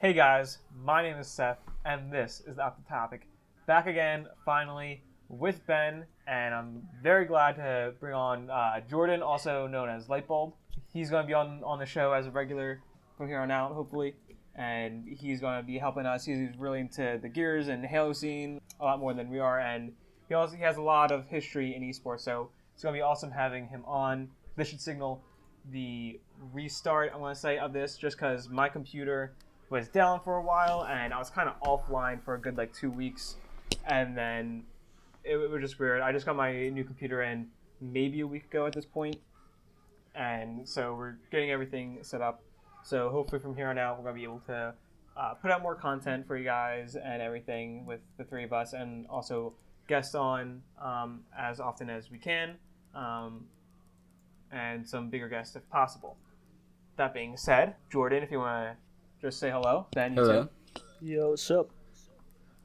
Hey guys, my name is Seth, and this is the OpTic. Back again, finally, with Ben, and I'm very glad to bring on Jordan, also known as Lightbulb. He's going to be on the show as a regular from here on out, hopefully, and he's going to be helping us. He's really into the Gears and Halo scene a lot more than we are, and he has a lot of history in esports, so it's going to be awesome having him on. This should signal the restart, I want to say, of this, just because my computer was down for a while, and I was kind of offline for a good 2 weeks, and then it was just weird. I just got my new computer in maybe a week ago at this point, and so we're getting everything set up. So hopefully from here on out, we're going to be able to put out more content for you guys and everything with the three of us, and also guests on as often as we can, and some bigger guests if possible. That being said, Jordan, if you want to just say hello, Ben, you Hello. too. Yo, what's up?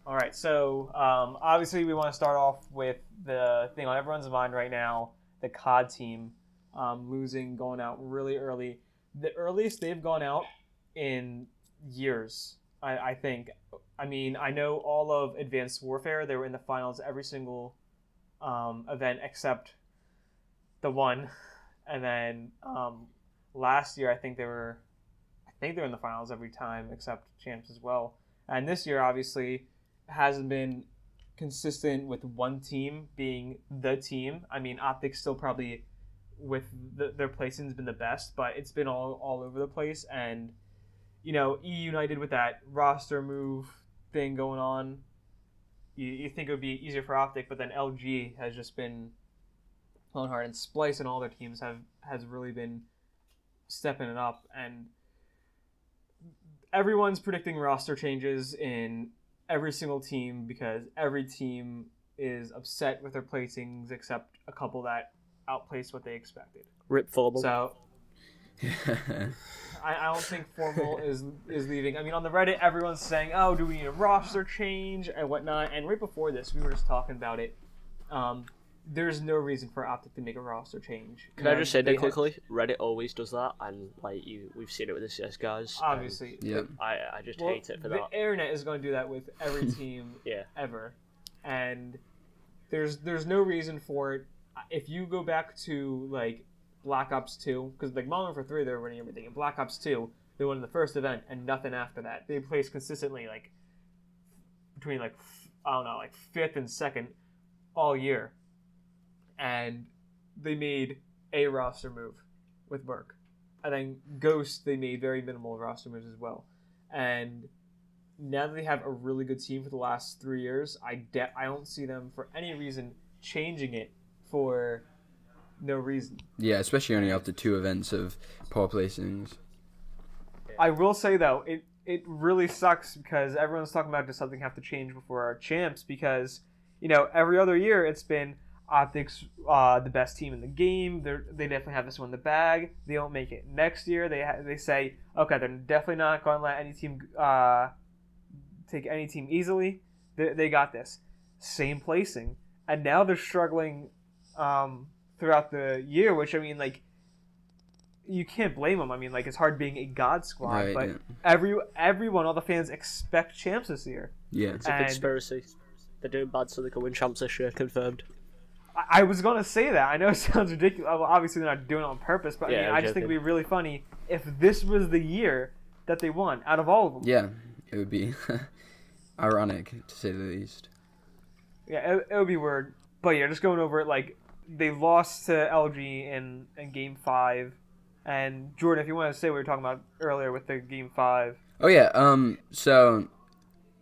All right, so obviously we want to start off with the thing on everyone's mind right now, the COD team losing, going out really early. The earliest they've gone out in years, I think. I mean, I know all of Advanced Warfare, they were in the finals every single event except the one. And then last year, I think they were in the finals every time except champs as well. And this year, obviously, hasn't been consistent with one team being the team. I mean, OpTic still probably with their placing has been the best, but it's been all over the place. And, E United with that roster move thing going on, you think it would be easier for OpTic, but then LG has just been pulling hard, and Splice and all their teams has really been stepping it up. And everyone's predicting roster changes in every single team because every team is upset with their placings except a couple that outplaced what they expected. Rip Formal. So I don't think Formal is leaving. I mean, on the Reddit, everyone's saying, "Oh, do we need a roster change and whatnot?" And right before this, we were just talking about it. There's no reason for OpTic to make a roster change. Can I just say that quickly? Reddit always does that, and we've seen it with the CS guys. Obviously, Yeah. I just hate it for that. The internet is going to do that with every team Yeah. ever, and there's no reason for it. If you go back to Black Ops 2, because Modern Warfare 3 they were winning everything, and Black Ops 2 they won the first event and nothing after that. They placed consistently between fifth and second all year. And they made a roster move with Merc. And then Ghost, they made very minimal roster moves as well. And now that they have a really good team for the last 3 years, I don't see them for any reason changing it for no reason. Yeah, especially only after 2 events of poor placings. I will say, though, it really sucks because everyone's talking about does something have to change before our champs because, every other year it's been OpTic's the best team in the game. They definitely have this one in the bag. They don't make it next year. They say, okay, they're definitely not going to let any team take any team easily. They got this. Same placing. And now they're struggling throughout the year, which, I mean, you can't blame them. I mean, it's hard being a God squad, Right, but yeah. everyone, all the fans expect champs this year. Yeah. It's a conspiracy. They're doing bad so they can win champs this year, confirmed. I was going to say that. I know it sounds ridiculous. Well, obviously, they're not doing it on purpose, but Yeah, I just think it would be really funny if this was the year that they won out of all of them. Yeah, it would be ironic, to say the least. Yeah, it would be weird. But yeah, just going over it, they lost to LG in Game 5. And Jordan, if you want to say what you were talking about earlier with the Game 5. Oh, yeah, so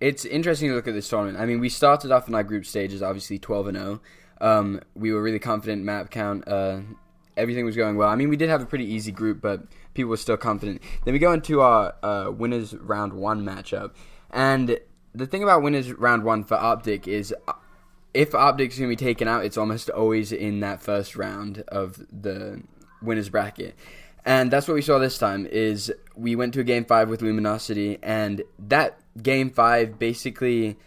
it's interesting to look at this tournament. I mean, we started off in our group stages, obviously 12-0. We were really confident map count. Everything was going well. I mean, we did have a pretty easy group, but people were still confident. Then we go into our winners round 1 matchup. And the thing about winners round 1 for OpTic is if OpTic's going to be taken out, it's almost always in that first round of the winners bracket. And that's what we saw this time is we went to a Game 5 with Luminosity, and that Game 5 basically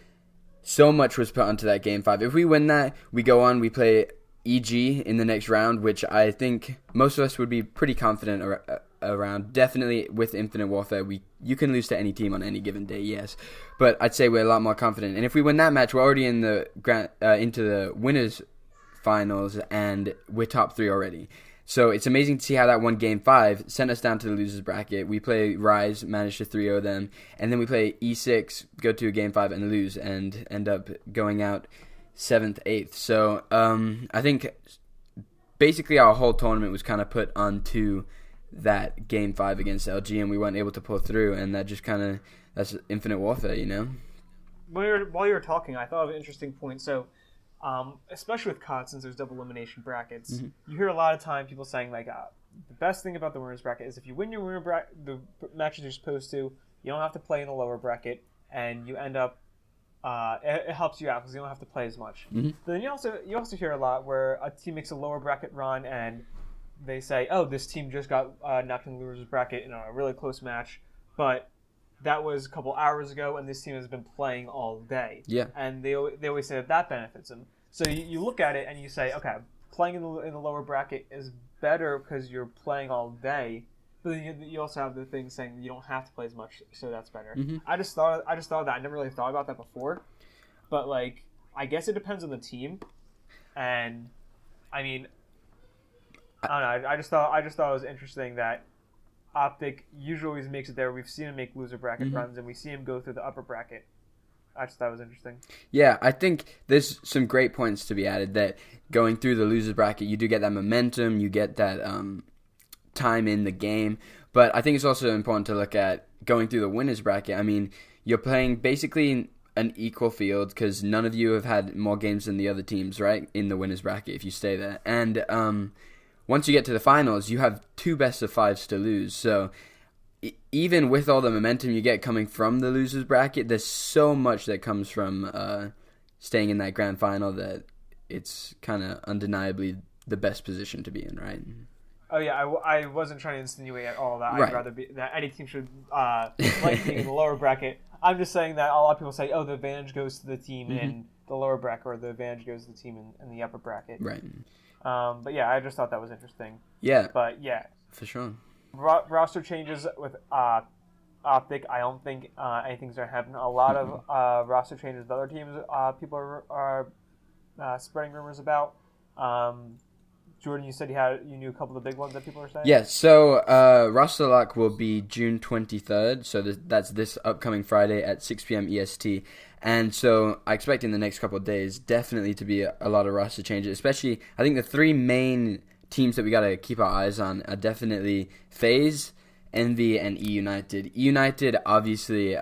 so much was put onto that Game 5. If we win that, we go on, we play EG in the next round, which I think most of us would be pretty confident around. Definitely with Infinite Warfare, you can lose to any team on any given day, yes. But I'd say we're a lot more confident. And if we win that match, we're already in the into the winners finals, and we're top 3 already. So it's amazing to see how that one Game 5 sent us down to the losers bracket. We play Rise, manage to 3-0 them, and then we play E6, go to a Game 5 and lose, and end up going out 7th, 8th. So I think basically our whole tournament was kind of put onto that Game 5 against LG, and we weren't able to pull through, and that just that's Infinite Warfare, you know? While you were talking, I thought of an interesting point. So, especially with COD, since there's double elimination brackets, you hear a lot of time people saying, like, the best thing about the winners bracket is if you win your winner bracket, the matches you're supposed to, you don't have to play in the lower bracket, and you end up, it helps you out because you don't have to play as much. But then you also hear a lot where a team makes a lower bracket run and they say, oh, this team just got knocked in the losers bracket in a really close match, but that was a couple hours ago, and this team has been playing all day. Yeah. And they always say that benefits them. So you look at it and you say, okay, playing in the lower bracket is better because you're playing all day. But then you also have the thing saying you don't have to play as much, so that's better. I just thought of that. I never really thought about that before. But like, I guess it depends on the team. And I mean, I don't know. I just thought it was interesting that OpTic usually always makes it there. We've seen him make loser bracket runs, and we see him go through the upper bracket. I just thought it was interesting. Yeah, I think there's some great points to be added that going through the losers bracket, you do get that momentum, you get that time in the game. But I think it's also important to look at going through the winners bracket. I mean, you're playing basically an equal field because none of you have had more games than the other teams, right, in the winners bracket if you stay there. And once you get to the finals, you have 2 best of 5s to lose. So even with all the momentum you get coming from the losers bracket, there's so much that comes from staying in that grand final that it's kind of undeniably the best position to be in, right? Oh yeah, I wasn't trying to insinuate at all that Right. I'd rather be that any team should like being in the lower bracket. I'm just saying that a lot of people say, oh, the advantage goes to the team in the lower bracket, or the advantage goes to the team in the upper bracket. Right. But yeah, I just thought that was interesting. Yeah. But yeah, for sure. Roster changes with OpTic. I don't think anything's going to happen. A lot of roster changes with other teams. People are spreading rumors about. Jordan, you said you knew a couple of the big ones that people are saying? Yeah, so roster lock will be June 23rd, so that's this upcoming Friday at 6 p.m. EST. And so I expect in the next couple of days definitely to be a lot of roster changes, especially I think the 3 main teams that we got to keep our eyes on are definitely FaZe, Envy, and E United. E United, obviously,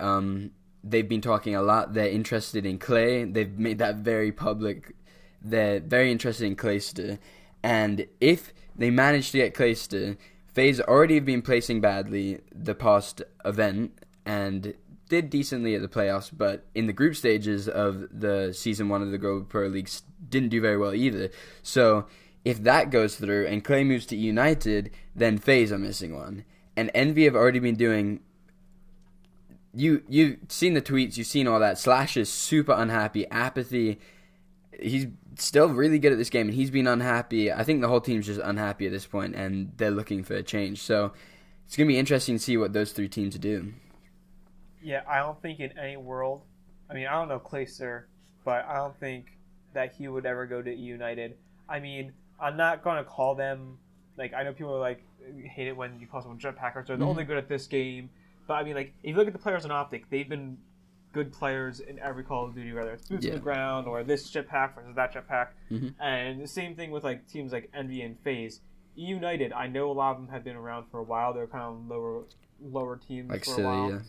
they've been talking a lot. They're interested in Clay. They've made that very public. They're very interested in Clayster. And if they manage to get Clayster, FaZe already have been placing badly the past event and did decently at the playoffs, but in the group stages of the Season 1 of the Global Pro Leagues didn't do very well either. So if that goes through and Clay moves to United, then FaZe are missing one. And Envy have already been doing... You've seen the tweets, you've seen all that. Slash is super unhappy. Apathy... He's still really good at this game, and he's been unhappy. I think the whole team's just unhappy at this point, and they're looking for a change. So it's going to be interesting to see what those 3 teams do. Yeah, I don't think in any world... I mean, I don't know Clayster, but I don't think that he would ever go to United. I mean, I'm not going to call them... Like, I know people are like hate it when you call someone jetpackers. They're only good at this game. But, I mean, like, if you look at the players on OpTic, they've been... good players in every Call of Duty, whether it's boots on the ground or this jetpack versus that jetpack. And the same thing with like teams like Envy and FaZe. E United, I know a lot of them have been around for a while. They're kind of lower teams like for a while.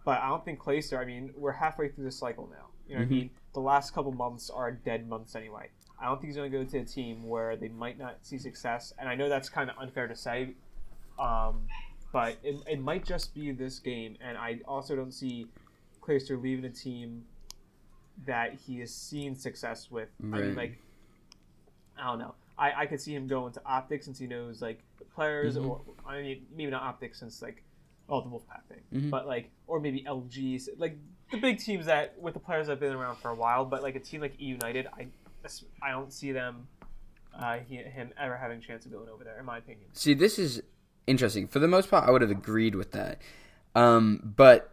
But I don't think Clayster. I mean, we're halfway through the cycle now. You know what I mean? The last couple months are dead months anyway. I don't think he's going to go to a team where they might not see success. And I know that's kind of unfair to say. But it might just be this game, and I also don't see Clayster leaving a team that he has seen success with. Right. I mean, like, I don't know. I could see him going to OpTic since he knows, like, the players, or, I mean, maybe not OpTic since, like, the Wolfpack thing, but, like, or maybe LGs, like, the big teams that, with the players that have been around for a while, but, like, a team like E United, I don't see him ever having a chance of going over there, in my opinion. See, this is interesting. For the most part, I would have agreed with that. But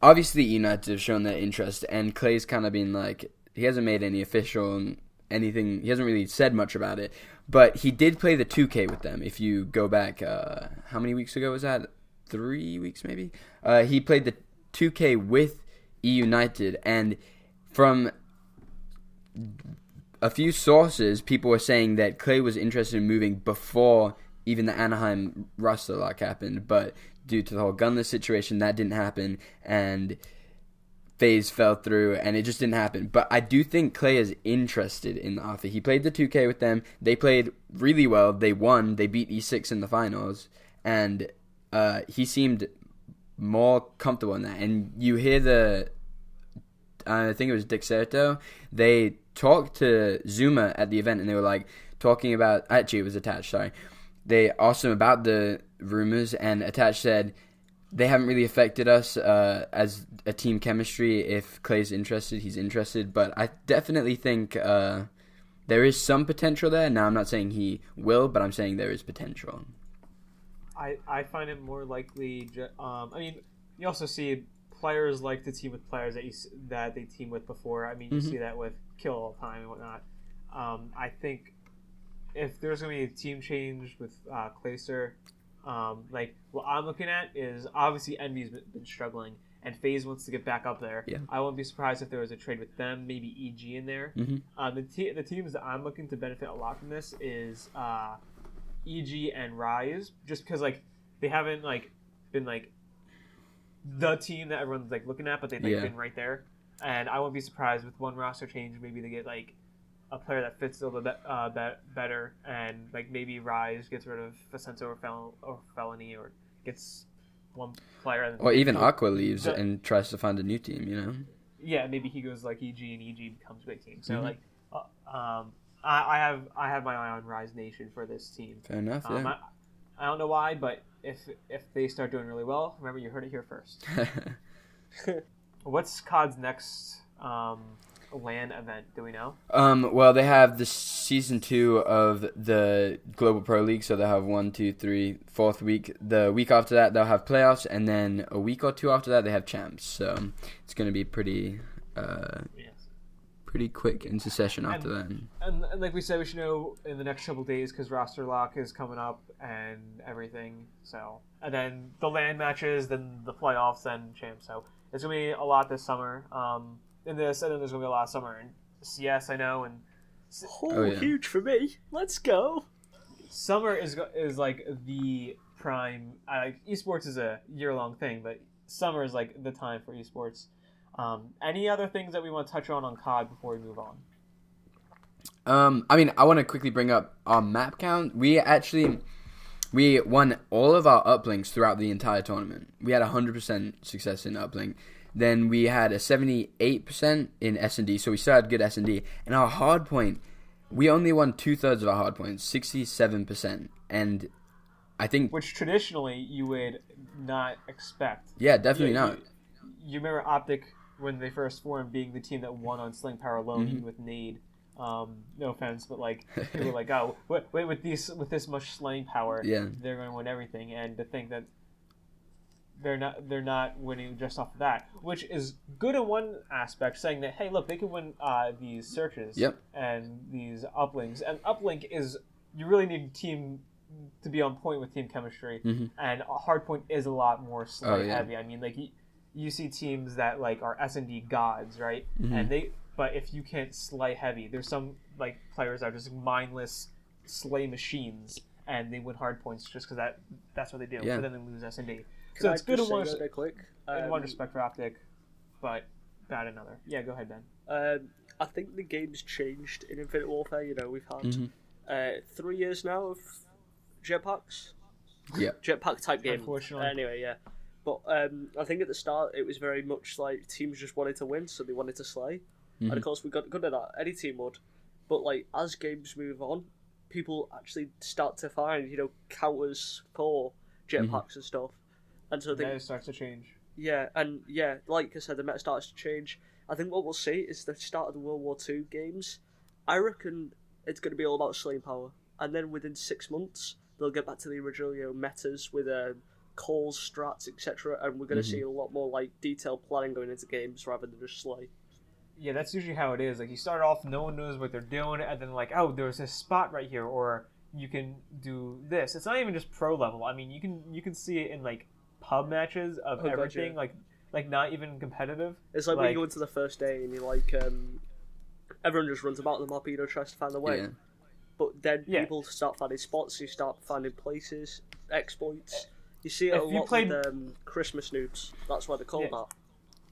obviously, United have shown their interest, and Clay's kind of been like, he hasn't made any official anything. He hasn't really said much about it, but he did play the 2K with them. If you go back, how many weeks ago was that? 3 weeks maybe. He played the 2K with E United, and from a few sources, people were saying that Clay was interested in moving before even the Anaheim roster lock happened, but due to the whole gunless situation, that didn't happen, and phase fell through, and it just didn't happen. But I do think Clay is interested in the offer. He played the 2K with them. They played really well. They won. They beat E6 in the finals, and he seemed more comfortable in that. And you hear I think it was Dixerto, they talked to Zuma at the event, and they were like talking about, actually it was Attach, sorry. They asked him about the rumors, and Attach said, they haven't really affected us as a team chemistry. If Clay's interested, he's interested. But I definitely think there is some potential there. Now, I'm not saying he will, but I'm saying there is potential. I find it more likely. I mean, you also see players like to team with players that they team with before. I mean, you see that with Kill all the time and whatnot. I think if there's going to be a team change with Clayster, like what I'm looking at is obviously Envy's been struggling, and FaZe wants to get back up there. Yeah. I wouldn't be surprised if there was a trade with them, maybe EG in there. The teams that I'm looking to benefit a lot from this is EG and Rise, just because like they haven't like been like the team that everyone's like looking at, but they've like, been right there. And I wouldn't be surprised with one roster change, maybe they get like a player that fits a little bit better, and like maybe Rise gets rid of Vicento or Felony, or gets one player. Or even Aqua leaves and tries to find a new team, you know? Yeah, maybe he goes like EG, and EG becomes a big team. So like, I have my eye on Rise Nation for this team. Fair enough. Yeah. I don't know why, but if they start doing really well, remember you heard it here first. What's COD's next LAN event? Do we know? Well, they have the season 2 of the Global Pro League, so they'll have 1, 2, 3, 4th week. The week after that, they'll have playoffs, and then a week or two after that, they have champs. So it's going to be pretty quick into session after that. And like we said, we should know in the next couple days because roster lock is coming up and everything. So, and then the LAN matches, then the playoffs, then champs. So it's gonna be a lot this summer. In this, and then there's gonna be a lot of summer in CS, I know, and huge for me. Let's go. Summer is like the prime. Esports is a year-long thing, but summer is like the time for esports. Any other things that we want to touch on COD before we move on? I mean, I want to quickly bring up our map count. We won all of our uplinks throughout the entire tournament. We had 100% success in uplink. Then we had a 78% in S&D, so we still had good S&D. And our hardpoint, we only won 2/3 of our hardpoints, 67%. And I think... Which traditionally you would not expect. Yeah, definitely not. You remember OpTic when they first formed being the team that won on Sling Power alone, even with Nade. No offense, but like people were like, oh, wait, with this much Sling Power, they're going to win everything. And to think that they're not winning just off of that, which is good in one aspect, saying that hey, look, they can win these searches and these uplinks. And uplink is you really need a team to be on point with team chemistry, and a hardpoint is a lot more slay heavy. I mean, like you see teams that like are S&D gods, right? And but if you can't slay heavy, there's some like players that are just mindless slay machines, and they win hardpoints just because that's what they do. But then they lose S&D. So it's good in one respect for OpTic, but bad in another. Yeah, go ahead, Ben. I think the game's changed in Infinite Warfare. You know, we've had 3 years now of jetpacks. Yeah. Jetpack type game. Unfortunately. Anyway, yeah. But I think at the start it was very much like teams just wanted to win, so they wanted to slay. And of course we got good at that. Any team would. But like as games move on, people actually start to find, you know, counters for jetpacks and stuff. And so the meta starts to change. Yeah, and yeah, like I said, the meta starts to change. I think what we'll see is the start of the World War II games. I reckon it's going to be all about slaying power. And then within 6 months, they'll get back to the original metas with calls, strats, etc. And we're going to see a lot more like detailed planning going into games rather than just slay. Yeah, that's usually how it is. Like, you start off, no one knows what they're doing, and then like, oh, there's this spot right here, or you can do this. It's not even just pro level. I mean, you can see it in like pub matches of everything. Gotcha. Like not even competitive. It's like when you go into the first day and you're like, everyone just runs about the map, tries to find a way. Yeah. But then people start finding spots, you start finding places, exploits. You see it If a you lot played- with Christmas noobs. That's why they're called that.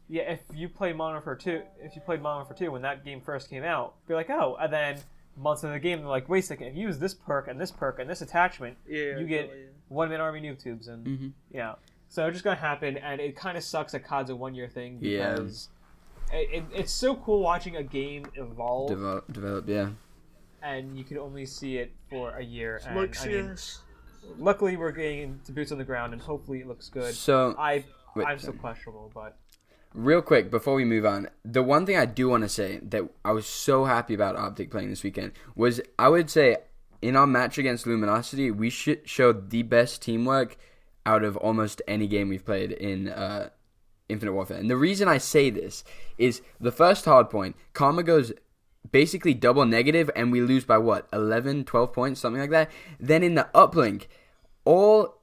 Yeah, if you played Modern Warfare 2, when that game first came out, you're like, oh, and then months into the game, they're like, wait a second, if you use this perk and this attachment, you get one-man army noob tubes, and so it's just gonna happen, and it kind of sucks that COD's a 1-year thing because it's so cool watching a game evolve, develop, yeah. and you can only see it for a year. And, Like I mean, luckily, we're getting to boots on the ground, and hopefully it looks good. So I'm still questionable, but. Real quick, before we move on, the one thing I do want to say that I was so happy about OpTic playing this weekend was, I would say, in our match against Luminosity, we showed the best teamwork out of almost any game we've played in Infinite Warfare. And the reason I say this is the first hard point, Karma goes basically double negative, and we lose by, 11, 12 points, something like that. Then in the uplink, all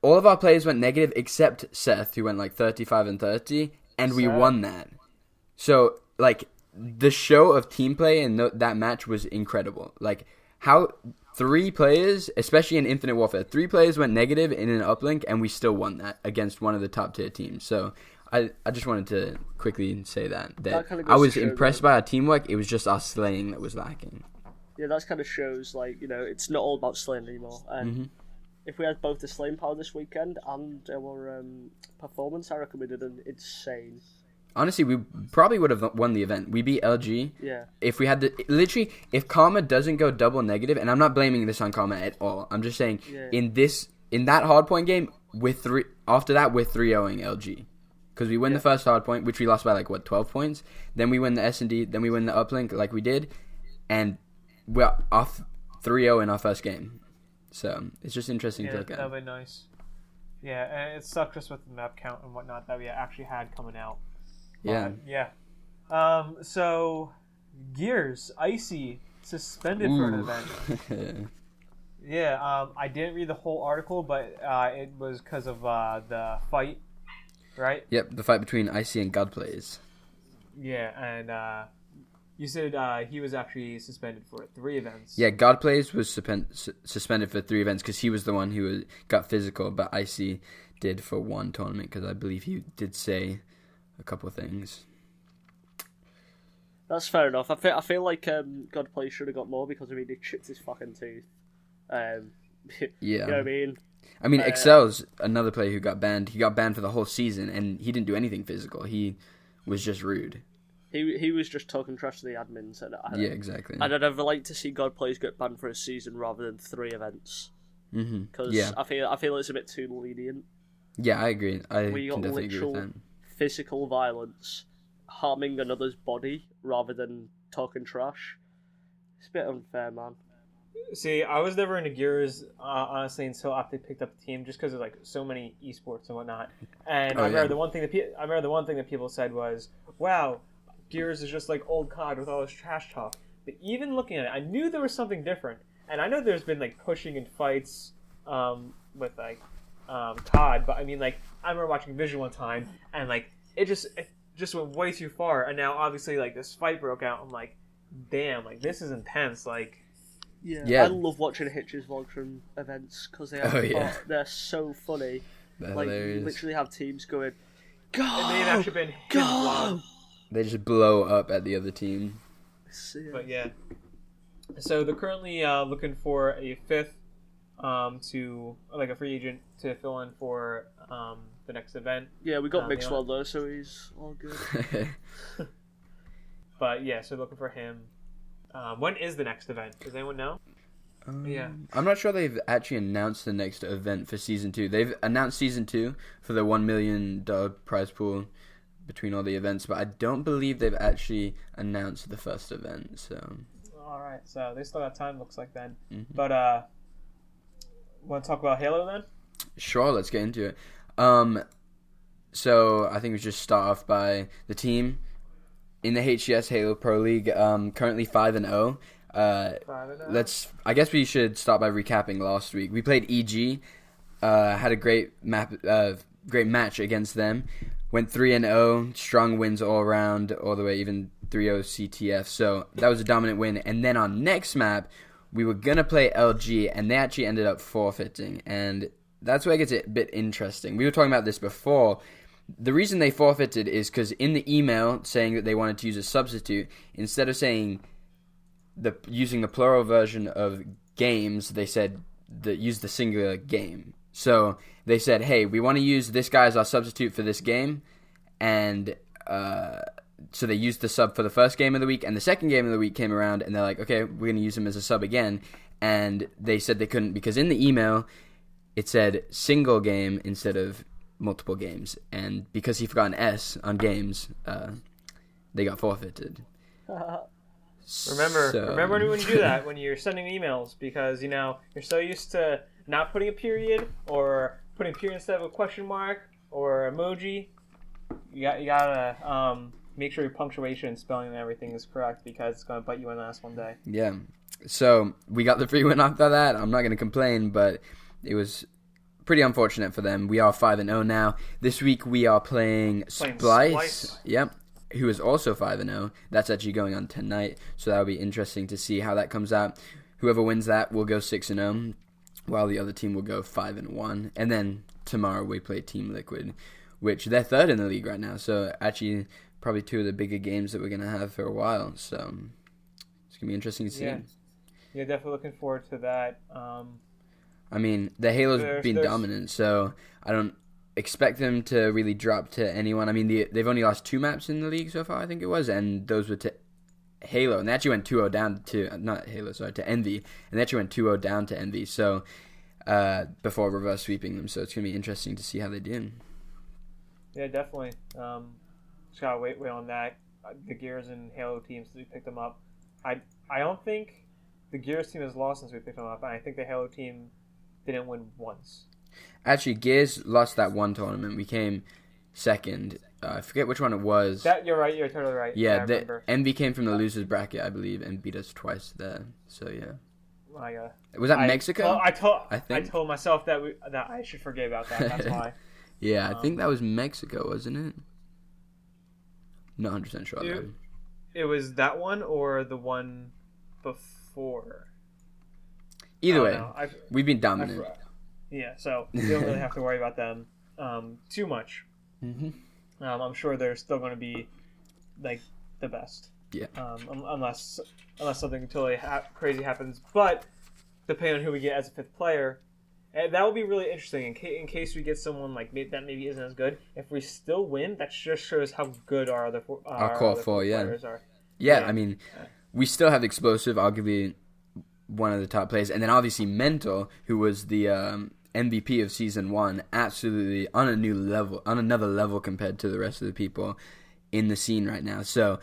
of our players went negative except Seth, who went like 35 and 30. And we won that. So, like, the show of team play in that match was incredible. Like, how 3 players, especially in Infinite Warfare, 3 players went negative in an uplink, and we still won that against one of the top tier teams. So, I just wanted to quickly say that I was impressed by our teamwork. It was just our slaying that was lacking. Yeah, that kind of shows, like, it's not all about slaying anymore. And if we had both the slaying power this weekend and our performance, I reckon we did an insane. Honestly, we probably would have won the event. We beat LG. Yeah. If we had if Karma doesn't go double negative, and I'm not blaming this on Karma at all. I'm just saying in that hardpoint game after that we're 3-0ing LG. Because we win the first hardpoint, which we lost by 12 points. Then we win the S&D, then we win the uplink like we did, and we're off 3-0 in our first game. So it's just interesting to look at. That'd be nice. Yeah, and it sucked just with the map count and whatnot that we actually had coming out. Yeah. So Gears Icy suspended for an event. I didn't read the whole article, but it was because of the fight, right? Yep, the fight between Icy and Godplays. Yeah, and you said he was actually suspended for 3 events. Yeah, Godplays was suspended for 3 events because he was the one who got physical, but Icy did for 1 tournament because I believe he did say a couple of things. That's fair enough. I feel like Godplay should have got more because he chipped his fucking tooth. Yeah. You know what I mean? I mean, Excel's another player who got banned. He got banned for the whole season, and he didn't do anything physical. He was just rude. He was just talking trash to the admins. Yeah, exactly. And I'd ever like to see Godplays get banned for a season rather than 3 events. Because I feel it's a bit too lenient. Yeah, I agree. I We got can definitely agree with that. Physical violence, harming another's body rather than talking trash. It's a bit unfair, man. See, I was never into Gears, honestly, until OpTic picked up the team, just because there's so many esports and whatnot. And I remember the one thing that people said was, "Wow, Gears is just like old COD with all this trash talk." But even looking at it, I knew there was something different. And I know there's been pushing and fights with COD, but I mean I remember watching Vision one time, and it just went way too far. And now obviously this fight broke out. I'm like, damn, this is intense. Yeah, I love watching Hitch's vlogs from events because they're so funny. They're hilarious. You literally have teams going, go, and they've actually been go. They just blow up at the other team. But yeah, so they're currently looking for a 5th to a free agent to fill in for the next event. Yeah, we got Mixwell though, so he's all good. But yeah, so looking for him. When is the next event? Does anyone know? Yeah, I'm not sure they've actually announced the next event for Season 2. They've announced Season 2 for the $1 million prize pool between all the events, but I don't believe they've actually announced the first event. So. All right, so they still got time. Looks like then. But Want to talk about Halo then? Sure, let's get into it. So I think we should just start off by the team in the HCS Halo Pro League. Currently 5-0. 5-0. I guess we should start by recapping last week. We played EG. Had a great match against them. Went 3-0, strong wins all around, all the way even 3-0 CTF. So that was a dominant win. And then on next map, we were gonna play LG, and they actually ended up forfeiting. And that's where it gets a bit interesting. We were talking about this before. The reason they forfeited is because in the email saying that they wanted to use a substitute, instead of saying using the plural version of games, they said use the singular game. So they said, hey, we want to use this guy as our substitute for this game, and so they used the sub for the first game of the week, and the second game of the week came around, and they're like, okay, we're going to use him as a sub again, and they said they couldn't because in the email it said single game instead of multiple games, and because he forgot an S on games, they got forfeited. Remember when you do that, when you're sending emails, because, you're so used to not putting a period or putting a period instead of a question mark or emoji. You gotta make sure your punctuation and spelling and everything is correct, because it's going to bite you in the ass one day. Yeah. So we got the free win after that. I'm not going to complain, but it was pretty unfortunate for them. We are 5-0 now. This week we are playing Splice. Yep. Who is also 5-0. That's actually going on tonight, so that'll be interesting to see how that comes out. Whoever wins that will go 6-0, while the other team will go 5-1. And then tomorrow we play Team Liquid, which they're third in the league right now. So actually, probably two of the bigger games that we're gonna have for a while. So it's gonna be interesting to see. Yeah, definitely looking forward to that. I mean, the Halo's been dominant, so I don't expect them to really drop to anyone. I mean, they've only lost 2 maps in the league so far, I think it was, and those were to Halo, and they actually went 2-0 down to Envy, and they actually went 2-0 down to Envy, so before reverse sweeping them, so it's going to be interesting to see how they do. Yeah, definitely. Just got to wait on that. The Gears and Halo teams, we picked them up. I don't think the Gears team has lost since we picked them up, and I think the Halo team didn't win once. Actually, Gears lost that one tournament. We came second. I forget which one it was. You're right. You're totally right. Yeah, the Envy came from the losers bracket, I believe, and beat us twice there. So yeah. Was that Mexico? I told myself that I should forget about that. That's why. Yeah, I think that was Mexico, wasn't it? Not 100% sure. It was that one or the one before. Either way, we've been dominant. Yeah, so you don't really have to worry about them too much. Mm-hmm. I'm sure they're still going to be like the best. Yeah. Unless something totally crazy happens, but depending on who we get as a 5th player, that will be really interesting. In case we get someone like that maybe isn't as good, if we still win, that just shows how good our other our core 4 players are. Yeah, I mean, we still have Explosive, arguably one of the top players, and then obviously Mental, who was the MVP of Season 1, absolutely on another level compared to the rest of the people in the scene right now. So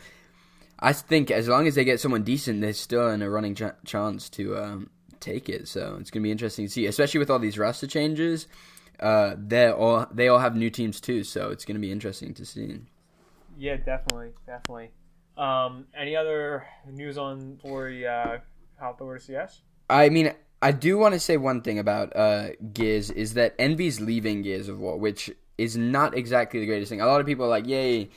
I think as long as they get someone decent, they're still in a running chance to take it. So it's going to be interesting to see, especially with all these roster changes. They all have new teams too, so it's going to be interesting to see. Yeah, definitely. Any other news on for Outdoor CS? I mean, I do want to say one thing about Gears is that Envy's leaving Gears of War, which is not exactly the greatest thing. A lot of people are like, yay.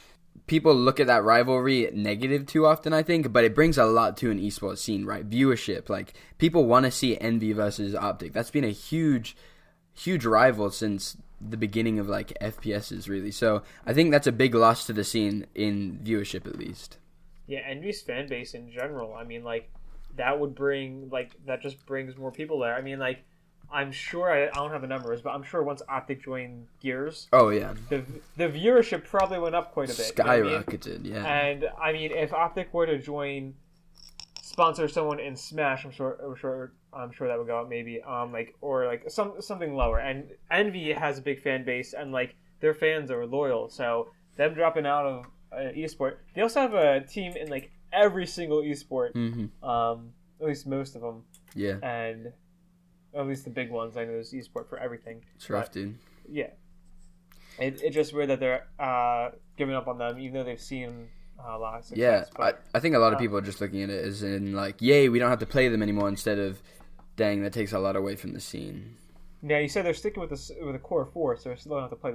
People look at that rivalry negative too often, I think, but it brings a lot to an esports scene, right? Viewership. Like, people want to see Envy versus OpTic. That's been a huge rival since the beginning of, like, FPSs, really. So I think that's a big loss to the scene in viewership, at least. Yeah, Envy's fan base in general. I mean, like, that just brings more people there. I mean, like, I'm sure I don't have the numbers, but I'm sure once OpTic joined Gears, oh yeah, the viewership probably went up quite a bit. Skyrocketed, you know yeah. And I mean, if OpTic were to sponsor someone in Smash, I'm sure that would go up maybe something lower. And Envy has a big fan base, and like their fans are loyal, so them dropping out of esport. They also have a team in like every single esport, mm-hmm. At least most of them. Yeah. And at least the big ones. I know there's esport for everything. It's rough, dude. Yeah, it's just weird that they're giving up on them, even though they've seen a lot of success. Yeah, I think a lot of people are just looking at it as in like, yay, we don't have to play them anymore, instead of, dang, that takes a lot away from the scene. Yeah, you said they're sticking with a core 4, so they still don't have to play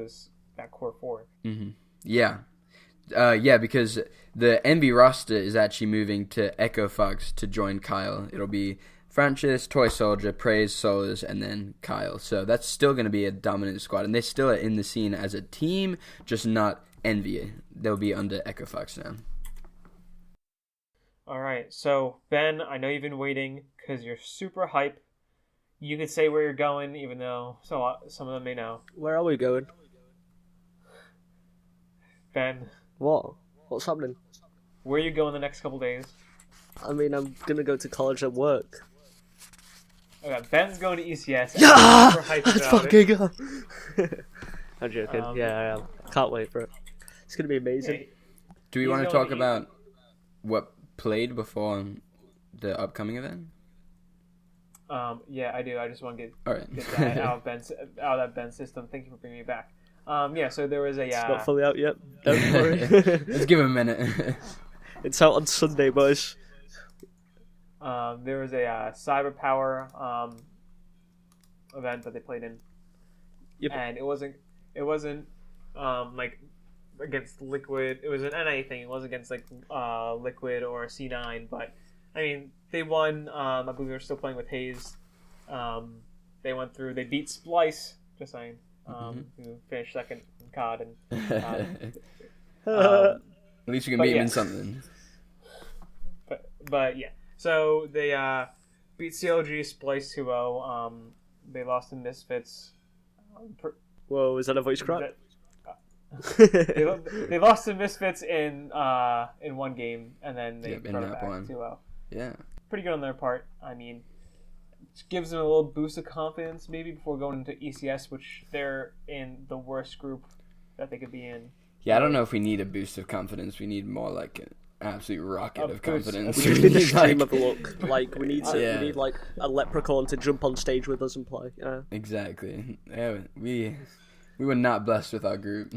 that core 4. Mm-hmm. Yeah. Yeah, because the NB roster is actually moving to Echo Fox to join Kyle. It'll be Francis, Toy Soldier, Praise, Solars, and then Kyle. So that's still going to be a dominant squad. And they still are in the scene as a team, just not Envy. They'll be under Echo Fox now. All right, so Ben, I know you've been waiting because you're super hype. You could say where you're going, even though some of them may know. Where are we going? Ben, What? What's happening? where are you going the next couple days? I mean, I'm gonna go to college and work. Okay, Ben's going to ECS. Yeah! I'm super hyped Let's about fucking it. go! I'm joking. Yeah, I am. Can't wait for it. It's gonna be amazing. Do we He's want to going talk to about what played before the upcoming event? Yeah, I do. I just want to All right. get that out of that Ben's system. Thank you for bringing me back. Yeah, so there was a It's not fully out yet. Don't worry. Let's give him a minute. It's out on Sunday, boys. there was a Cyber Power event that they played in, Yep. and it wasn't like against Liquid. It was an NA thing. It wasn't against like Liquid or C9, but I mean they won. I believe they were still playing with Hayes. They went through. They beat Splice. Just saying. Who finished second in COD, and At least we can but beat him yeah. in something. but yeah. So they beat CLG Splice 2-0. They lost to Misfits. Whoa, is that a voice crack? They lost to Misfits in one game, and then they Yep, in brought it that back one. 2-0. Yeah. Pretty good on their part. I mean, it gives them a little boost of confidence maybe before going into ECS, which they're in the worst group that they could be in. Yeah, I don't know if we need a boost of confidence. We need more like an absolute rocket of confidence. We just need the stream of a look. Like we need Yeah. we need like a leprechaun to jump on stage with us and play. Yeah. Exactly. Yeah, we were not blessed with our group.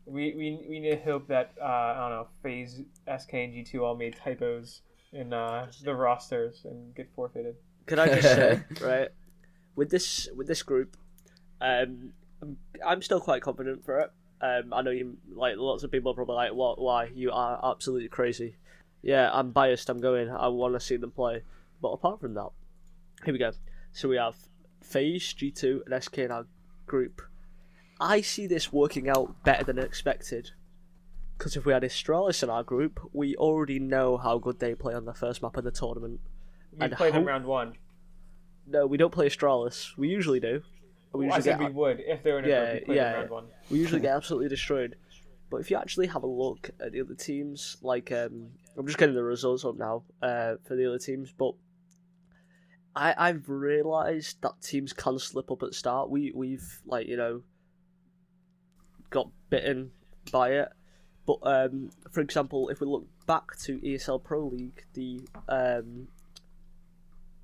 We need to hope that I don't know, FaZe, SK, and G2 all made typos in the rosters and get forfeited. Can I just say, right, with this group, I'm still quite confident for it. I know you like lots of people are probably like, "What? Why? You are absolutely crazy." Yeah, I'm biased. I'm going. I want to see them play. But apart from that, here we go. So we have FaZe, G2, and SK in our group. I see this working out better than expected. Because if we had Astralis in our group, we already know how good they play on the first map of the tournament. We played them round 1. No, we don't play Astralis. We usually do. I said we would if they were in a group. We played them round 1. We usually get absolutely destroyed. But if you actually have a look at the other teams, like I'm just getting the results up now for the other teams, but I've realised that teams can slip up at the start. We've like got bitten by it. But for example, if we look back to ESL Pro League, the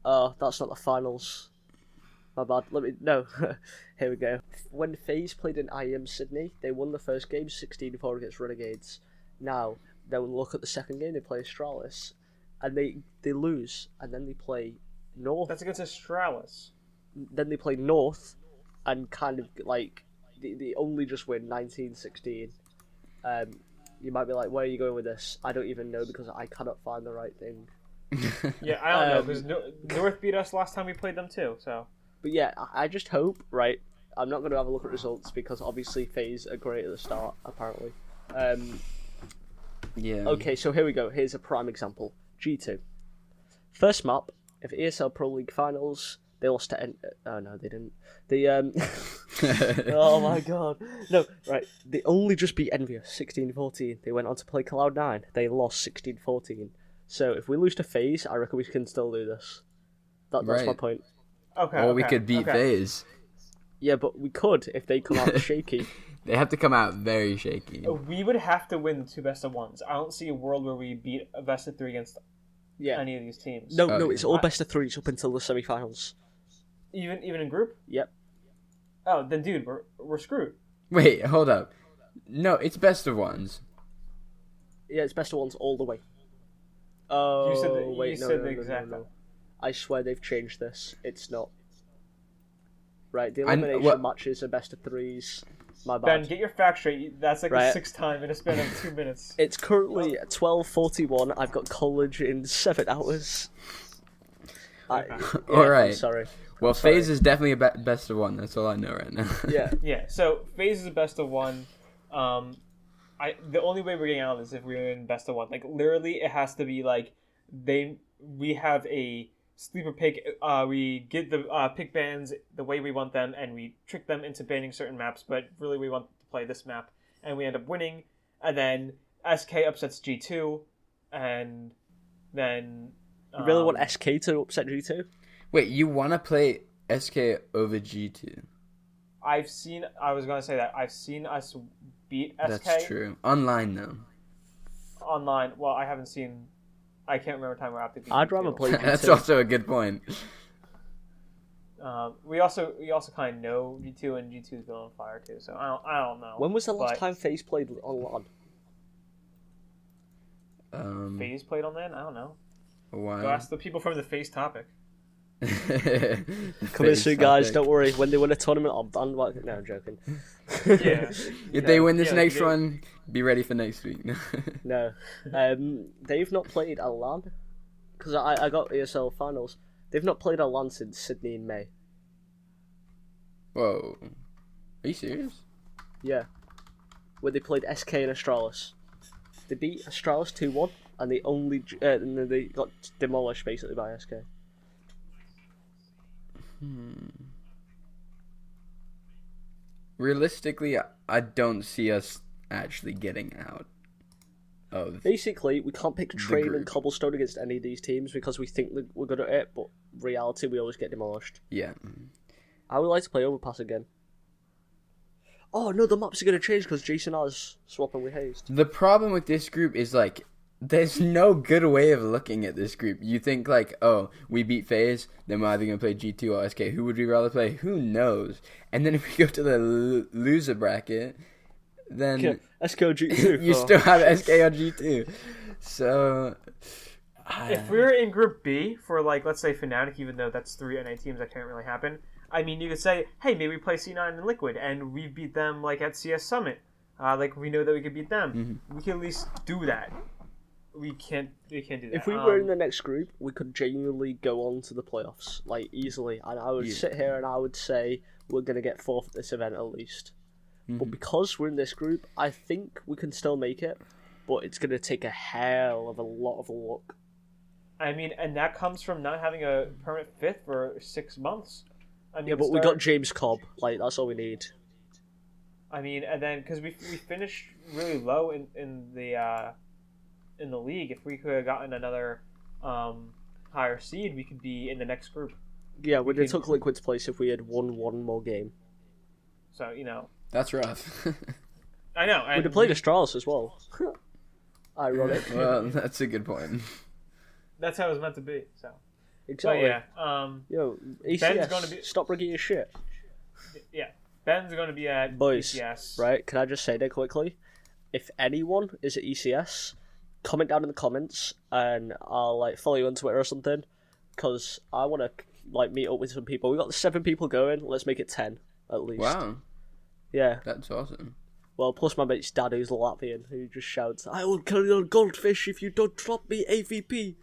that's not the finals. My bad. Here we go. When FaZe played in IEM Sydney, they won the first game 16-4 against Renegades. Now, then look at the second game, they play Astralis, and they lose, and then they play North. That's against Astralis. Then they play North, and kind of like they only just win 19-16. You might be like, where are you going with this? I don't even know because I cannot find the right thing. Yeah, I don't know because North beat us last time we played them too. So. But yeah, I just hope, right, I'm not going to have a look at results because obviously FaZe are great at the start, apparently. Yeah. Okay, so here we go. Here's a prime example. G2. First map of ESL Pro League Finals, they lost to... Oh, no, they didn't. Oh, my God. No, right. They only just beat Envious 16-14. They went on to play Cloud9. They lost 16-14. So if we lose to FaZe, I reckon we can still do this. That's Right. my point. Okay. Or we could beat FaZe. Yeah, but we could if they come out shaky. They have to come out very shaky. We would have to win the 2 best-of-1s. I don't see a world where we beat a best-of-3 against any of these teams. No, it's all best of 3s up until the semi-finals. Even in group? Yep. Oh, then dude, we're screwed. Wait, hold up. No, it's best of ones. Yeah, it's best of ones all the way. Oh, You said the exact. no. I swear they've changed this. It's not. Right, the I- elimination what- matches are best of threes. My Ben, bad. get your facts straight. That's like the Right. 6th time in a span of 2 minutes. It's currently 12:41. I've got college in 7 hours. Okay. All right. I'm sorry. Well, sorry. FaZe is definitely a best of one. That's all I know right now. Yeah. Yeah, so FaZe is a best of one. The only way we're getting out of this is if we're in best of one. Like literally, it has to be like we have a sleeper pick. We get the pick bans the way we want them, and we trick them into banning certain maps. But really, we want to play this map, and we end up winning. And then SK upsets G2, and then You really want SK to upset G2? Wait, you want to play SK over G2? I was gonna say that I've seen us beat SK. That's true. Online though. Online. Well, I haven't seen. I can't remember a time where OpTic beat I'd G2. rather play G2. That's also a good point. We also kind of know G2, and G2's been on fire too. So I don't know. When was the last But time FaZe played on LAN? FaZe played on that? I don't know. A while. Go ask the people from the FaZe topic. Coming soon, guys. Don't worry. When they win a tournament, I'll bandwagon. No, I'm joking. Yeah. If they win this Yeah, next you- one, be ready for next week. No. They've not played a LAN. Because I got ESL finals. They've not played a LAN since Sydney in May. Whoa. Are you serious? Yeah. Where they played SK and Astralis. They beat Astralis 2-1, and and then they got demolished basically by SK. Realistically, I don't see us actually getting out of. Basically, we can't pick Train and group. Cobblestone against any of these teams because we think that we're good at it, but reality, we always get demolished. Yeah. I would like to play Overpass again. Oh no, the maps are going to change because Jason R's swapping with Hazed. The problem with this group is like there's no good way of looking at this group. You think like, oh, we beat FaZe, then we're either gonna play G2 or SK. Who would we rather play? Who knows? And then if we go to the loser bracket, then Yeah, SK G2. you still have SK or G2. So If we were in Group B for like let's say Fnatic, even though that's 3 NA teams, that can't really happen. I mean, you could say, hey, maybe we play C9 and Liquid, and we beat them like at CS Summit. Like we know that we could beat them. Mm-hmm. We can at least do that. We can't do that. If we were in the next group, we could genuinely go on to the playoffs, like easily. And I would sit here and I would say we're gonna get fourth at this event at least. But because we're in this group, I think we can still make it. But it's gonna take a hell of a lot of luck. I mean, and that comes from not having a permanent fifth for 6 months. I mean, Yeah, but we got James Cobb. Like that's all we need. I mean, and then because we finished really low in the league, if we could have gotten another higher seed, we could be in the next group. Yeah, we could- took Liquid's place if we had won one more game. So you know, that's rough. I know. And We'd have played Astralis as well. Ironic. Well, that's a good point. That's how it was meant to be. So, Exactly. but yeah, Yo, ECS, Ben's gonna be- stop bringing your shit. yeah. Ben's going to be at Boys, ECS. right, can I just say that quickly? If anyone is at ECS, comment down in the comments and I'll like follow you on Twitter or something because I want to like meet up with some people. We got 7 people going, let's make it 10 at least. Wow, Yeah, that's awesome. well, plus my mate's dad who's Latvian who just shouts, I will kill your goldfish if you don't drop me AVP.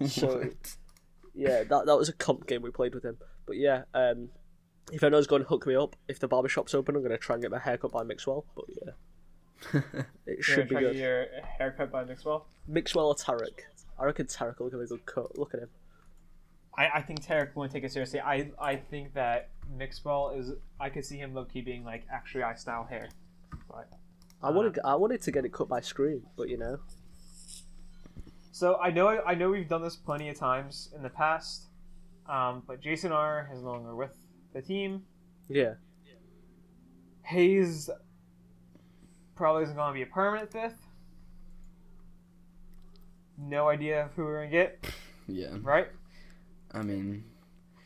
So, What? yeah, that was a comp game we played with him. But yeah, if anyone's going to hook me up, if the barbershop's open, I'm going to try and get my haircut by Mixwell. But yeah, it You're should be gonna try to good. get your haircut by Mixwell. Mixwell or Tarek? I reckon Tarek will give a good cut. Look at him. I think Tarek won't take it seriously. I think that Mixwell is. I could see him low key being like actually style hair. But I wanted to get it cut by Scream, but you know. so I know we've done this plenty of times in the past, but Jason R is no longer with the team. Yeah. Hayes probably isn't going to be a permanent fifth. No idea who we're gonna get, Yeah. right? I mean,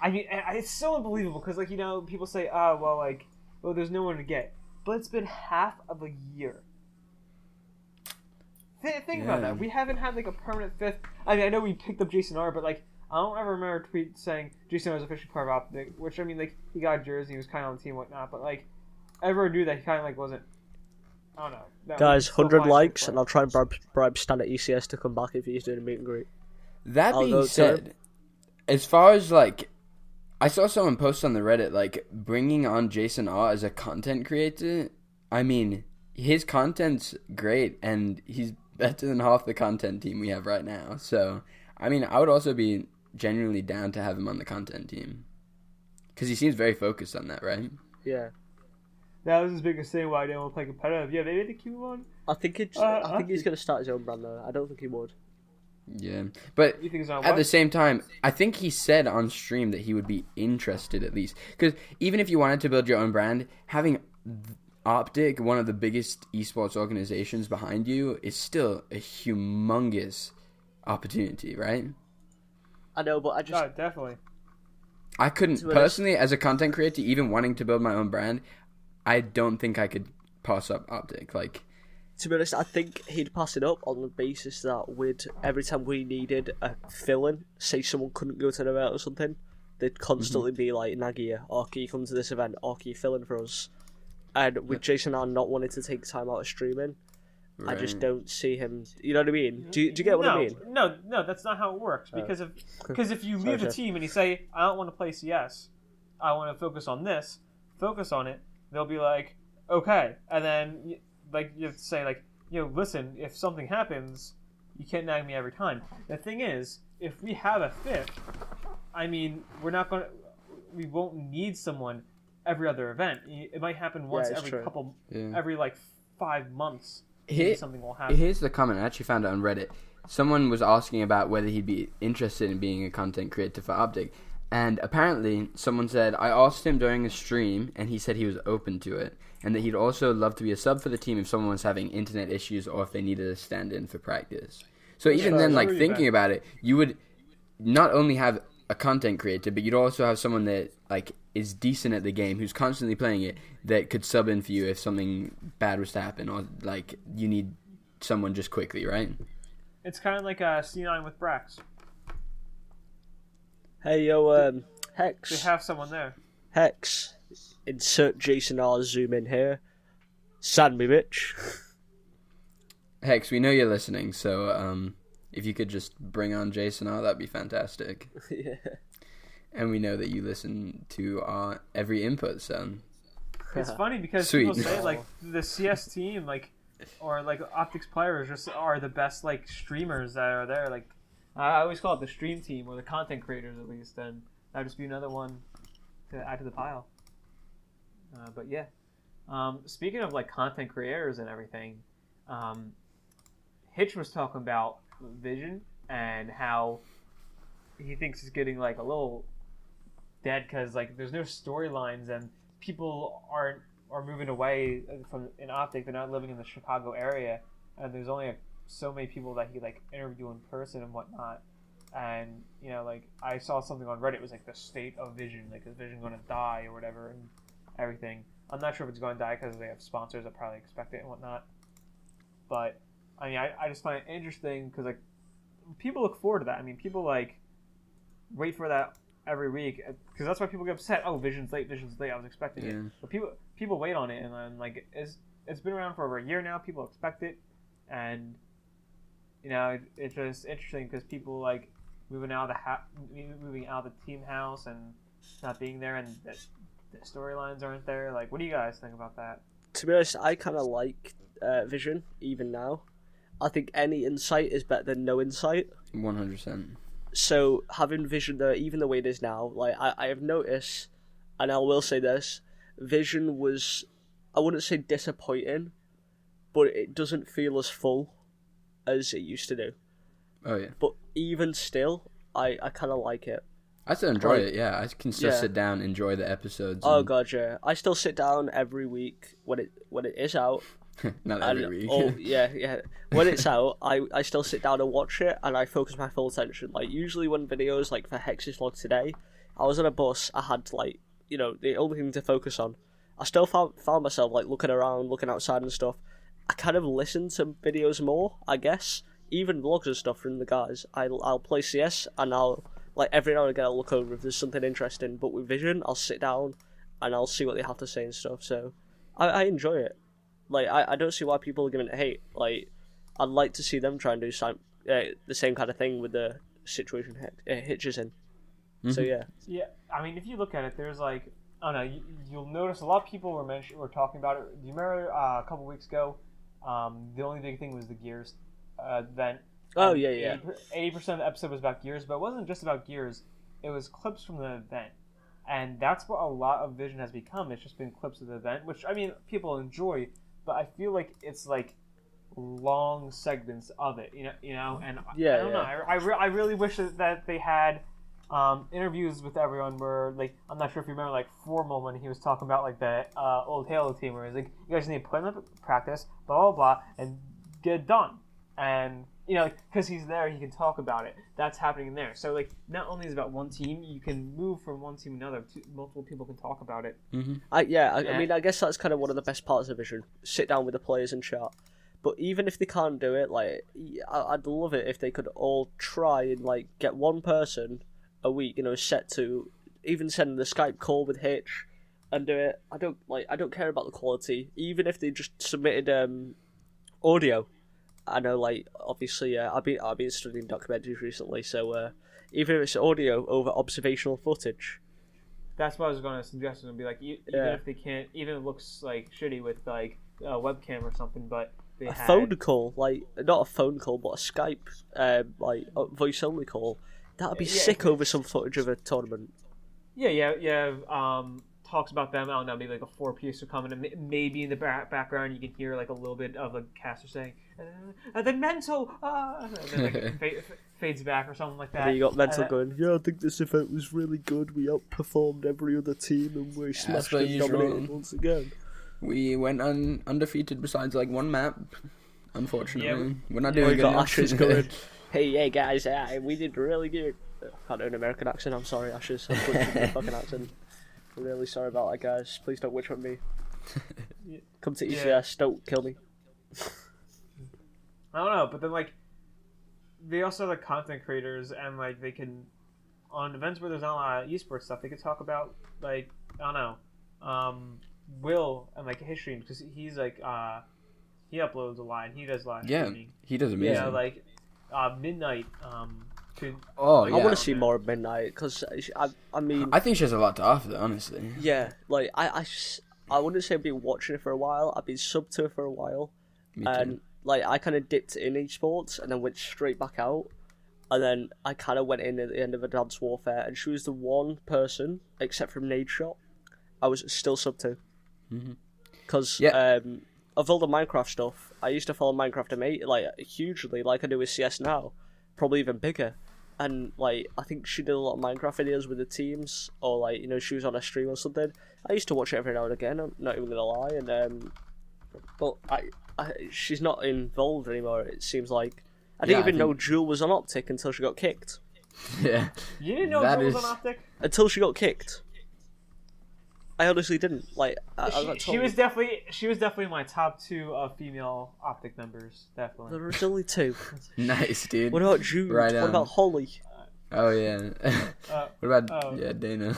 I mean, it's so unbelievable because, like, people say, well, there's no one to get. But it's been half of a year. Think about that. We haven't had, like, a permanent fifth. I mean, I know we picked up Jason R, but, like, I don't ever remember a tweet saying Jason R was officially part of OpTic, which, I mean, like, he got a jersey, he was kind of on the team and whatnot, but, like, everyone knew that he kind of, like, wasn't. I don't know. Guys, 100 likes, and I'll try and bribe Stan at ECS to come back if he's doing a meet and greet. That being said, as far as, like, I saw someone post on the Reddit, like, bringing on Jason R as a content creator. I mean, his content's great, and he's better than half the content team we have right now. So, I mean, I would also be genuinely down to have him on the content team. Because he seems very focused on that, right? Yeah. That was his biggest thing why I didn't want to play competitive. Yeah, maybe they keep him on. I think he's going to start his own brand, though. I don't think he would. Yeah, but you think at the same time, I think he said on stream that he would be interested at least. Because even if you wanted to build your own brand, having OpTic, one of the biggest esports organizations behind you, is still a humongous opportunity, right? I know, but I just... No, definitely. I couldn't, personally, as a content creator, even wanting to build my own brand, I don't think I could pass up OpTic. Like... To be honest, I think he'd pass it up on the basis that every time we needed a fill-in, say someone couldn't go to the event or something, they'd constantly be like, Nagia, or can you come to this event, or can you fill in for us? And with Jason R not wanting to take time out of streaming, right. I just don't see him, you know what I mean? Do you get what I mean? No, that's not how it works. Because if you leave the team and you say, I don't want to play CS, I want to focus on this, focus on it, they'll be like, okay. And then... like, you have to say, like, listen, if something happens, you can't nag me every time. The thing is, if we have a fifth, I mean, we won't need someone every other event. It might happen once every, like, 5 months. Something will happen. Here's the comment. I actually found it on Reddit. Someone was asking about whether he'd be interested in being a content creator for OpTic. And apparently, someone said, I asked him during a stream, and he said he was open to it. And that he'd also love to be a sub for the team if someone was having internet issues or if they needed a stand-in for practice. So even then, like, thinking about it, you would not only have a content creator, but you'd also have someone that, like, is decent at the game, who's constantly playing it, that could sub in for you if something bad was to happen, or, like, you need someone just quickly, right? It's kind of like C9 with Brax. Hey, yo, Hex. They have someone there. Hex. Insert Jason R zoom in here. Sand me, bitch. Hex, we know you're listening, so if you could just bring on Jason R, that'd be fantastic. Yeah. And we know that you listen to our every input, so... It's funny because people say, like, the CS team, like, or, like, OpTic's players just are the best, like, streamers that are there. Like, I always call it the stream team, or the content creators, at least, and that'd just be another one to add to the pile. But yeah, speaking of, like, content creators and everything, Hitch was talking about Vision and how he thinks he's getting, like, a little dead because, like, there's no storylines and people are moving away from in OpTic. They're not living in the Chicago area, and there's only so many people that he, like, interview in person and whatnot. And, like, I saw something on Reddit, it was like the state of Vision, like, is Vision going to die or whatever, and everything. I'm not sure if it's going to die because they have sponsors that probably expect it and whatnot. But, I mean, I just find it interesting because, like, people look forward to that. I mean, people, like, wait for that every week because that's why people get upset. Oh, Vision's late. I was expecting it. But people wait on it, and then, like, it's been around for over a year now. People expect it, and, it's just interesting because people, like, moving out of the team house and not being there, and the storylines aren't there. Like, what do you guys think about that? To be honest, I kind of like Vision even now. I think any insight is better than no insight. 100%. So having Vision there, even the way it is now, like, I have noticed, and I will say this, Vision was, I wouldn't say disappointing, but it doesn't feel as full as it used to do. Oh yeah. But even still, I kind of like it. I still enjoy it, yeah. I can still sit down, enjoy the episodes. Oh god, yeah. I still sit down every week when it is out. Not every week. Oh yeah. When it's out, I still sit down and watch it, and I focus my full attention. Like, usually when videos, like for Hex's vlog today, I was on a bus. I had like the only thing to focus on. I still found myself like looking around, looking outside and stuff. I kind of listened to videos more, I guess. Even vlogs and stuff from the guys. I'll play CS and I'll like every now and again I'll look over if there's something interesting. But with Vision, I'll sit down and I'll see what they have to say and stuff. So I enjoy it. Like I don't see why people are giving it hate. Like I'd like to see them try and do the same kind of thing with the situation Hitch is in. Mm-hmm. So yeah. Yeah, I mean, if you look at it, there's like, I don't know, you'll notice a lot of people were talking about it. Do you remember a couple weeks ago? The only big thing was the Gears event. Oh yeah. 80% of the episode was about Gears, but it wasn't just about Gears. It was clips from the event, and that's what a lot of Vision has become. It's just been clips of the event, which I mean, people enjoy, but I feel like it's like long segments of it, you know, and Yeah, I don't know. I really wish that they had interviews with everyone where, like, I'm not sure if you remember, like, Formal when he was talking about, like, the old Halo team where he's like, you guys need to put in the practice, blah, blah, blah, and get it done. And, you know, because he's there, he can talk about it. That's happening there. So, like, not only is it about one team, you can move from one team to another. Multiple people can talk about it. Mm-hmm. I mean, I guess that's kind of one of the best parts of Vision. Sit down with the players and chat. But even if they can't do it, like, I'd love it if they could all try and, like, get one person a week, set to even send the Skype call with Hitch and do it. I don't care about the quality. Even if they just submitted audio. I know, like, obviously, I've been studying documentaries recently, so even if it's audio over observational footage. That's what I was going to suggest. It'd be like, even if they can't, even if it looks like shitty with like a webcam or something, but they had phone call, like not a phone call, but a Skype, like a voice only call. That'd be sick over some footage of a tournament. Yeah. Talks about them. I don't know, maybe like a 4-piece are coming, and maybe in the background you can hear like a little bit of a caster saying, "The mental," and then like it fades back or something like that. And then you got mental going, "Yeah, I think this event was really good. We outperformed every other team, and we smashed and dominated once again. We went undefeated besides like one map. Unfortunately, we're not doing We good got enough. Ashes going, hey guys, we did really good." Can't do an American accent. I'm sorry, Ashes. I'm butchering the fucking accent. I'm really sorry about that, guys. Please don't witch hunt me. Come to ECS. Don't kill me. I don't know, but then like they also have like content creators, and like they can on events where there's not a lot of esports stuff, they could talk about like I don't know, Will and like his streams because he's like he uploads a lot and he does a lot of streaming. He does amazing. Yeah, like Midnight. I want to see more of Midnight because I mean I think she has a lot to offer, though, honestly. Yeah, like I wouldn't say I've been watching it for a while. I've been sub to it for a while, Me too. and like I kind of dipped in esports and then went straight back out, and then I kind of went in at the end of Advanced Warfare, and she was the one person except from Nade Shot I was still sub to, because of all the Minecraft stuff, I used to follow Minecraft like hugely, like I do with CS now, probably even bigger. And like I think she did a lot of Minecraft videos with the teams, or like she was on a stream or something. I used to watch it every now and again. I'm not even gonna lie, and but she's not involved anymore. It seems like I didn't even know Jewel was on OpTic until she got kicked. Yeah, you didn't know Jewel was on OpTic until she got kicked. I honestly didn't. Like she was definitely my top 2 female OpTic members. Definitely. There was only 2. Nice, dude. What about Jude? Right what about Holly? Oh yeah. What about Dana?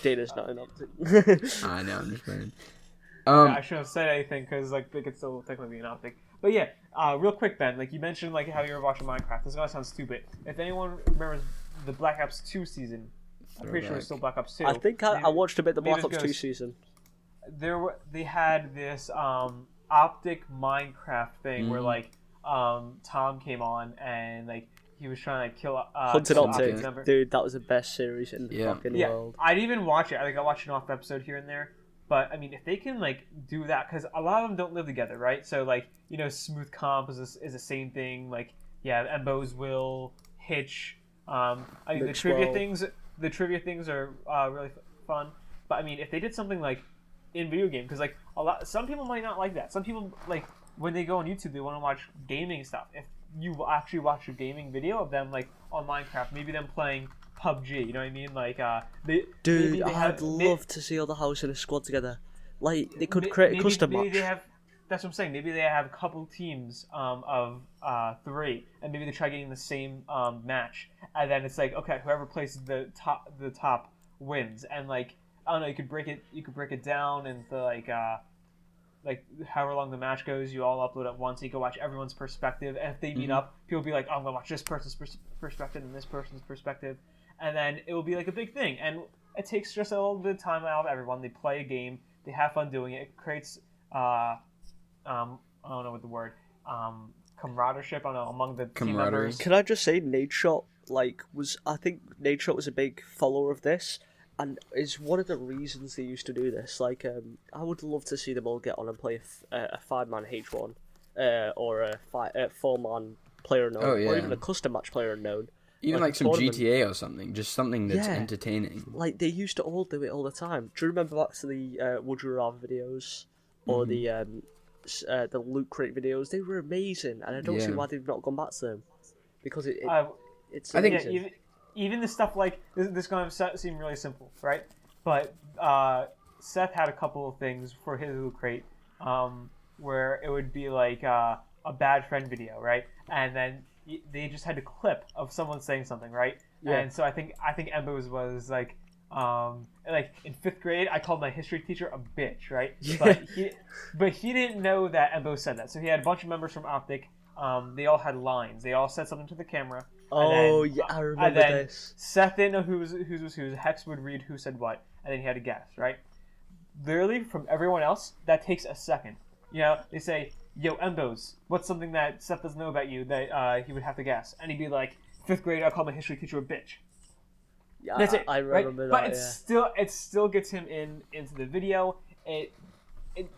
Dana's not in OpTic. I know. I'm just playing. I shouldn't have said anything because like they could still technically be an OpTic. But yeah, real quick, Ben. Like you mentioned, like how you were watching Minecraft. This is gonna sound stupid. If anyone remembers the Black Ops 2 season. I'm pretty sure it's still Black Ops 2. I think I watched a bit of the Black Ops 2 season. They had this OpTic Minecraft thing where like Tom came on and like he was trying to kill Hunted OpTic. Dude, that was the best series in the fucking world. I didn't even watch it. I think I watched an off episode here and there. But I mean, if they can like do that, because a lot of them don't live together, right? So like Smooth Comp is the same thing. Like Embos will Hitch. I mean the trivia things. The trivia things are really fun, but I mean, if they did something like in video game, because like some people might not like that. Some people like when they go on YouTube, they want to watch gaming stuff. If you actually watch a gaming video of them like on Minecraft, maybe them playing PUBG. You know what I mean? Like Dude, maybe they I'd love to see all the house in a squad together. Like they could create a custom maybe match. they have. That's what I'm saying. Maybe they have a couple teams of 3, and maybe they try getting the same match, and then it's like, okay, whoever places the top wins, and like I don't know, you could break it down into like however long the match goes. You all upload at once. So you can watch everyone's perspective, and if they meet up, people will be like, oh, I'm gonna watch this person's perspective and this person's perspective, and then it will be like a big thing, and it takes just a little bit of time out of everyone. They play a game, they have fun doing it. It creates I don't know what the word, camaraderie, I don't know, among the team members. Can I just say, Nadeshot, I think Nadeshot was a big follower of this, and is one of the reasons they used to do this. Like, I would love to see them all get on and play a 5-man H1, or a 4-man player unknown, or even a custom match player unknown. Even like some tournament. GTA or something, just something that's entertaining. Like, they used to all do it all the time. Do you remember back to the Would You Rather videos? Or the Loot Crate videos? They were amazing, and I don't see why they've not gone back to them. Because it's I think even the stuff like, this is going to seem really simple, right? But Seth had a couple of things for his Loot Crate where it would be like a bad friend video, right? And then they just had a clip of someone saying something, right? Yeah. And so I think Embo's was like in 5th grade, I called my history teacher a bitch, right? Yeah. But he didn't know that Embo said that. So he had a bunch of members from OpTic. They all had lines. They all said something to the camera. Oh, yeah, I remember this. Seth didn't know who was who. Hex would read who said what, and then he had to guess, right? Literally, from everyone else, that takes a second. You know, they say, yo, Embos, what's something that Seth doesn't know about you that he would have to guess? And he'd be like, 5th grade, I called my history teacher a bitch. Yeah, that's it. I remember right? that. But it still gets him into the video. It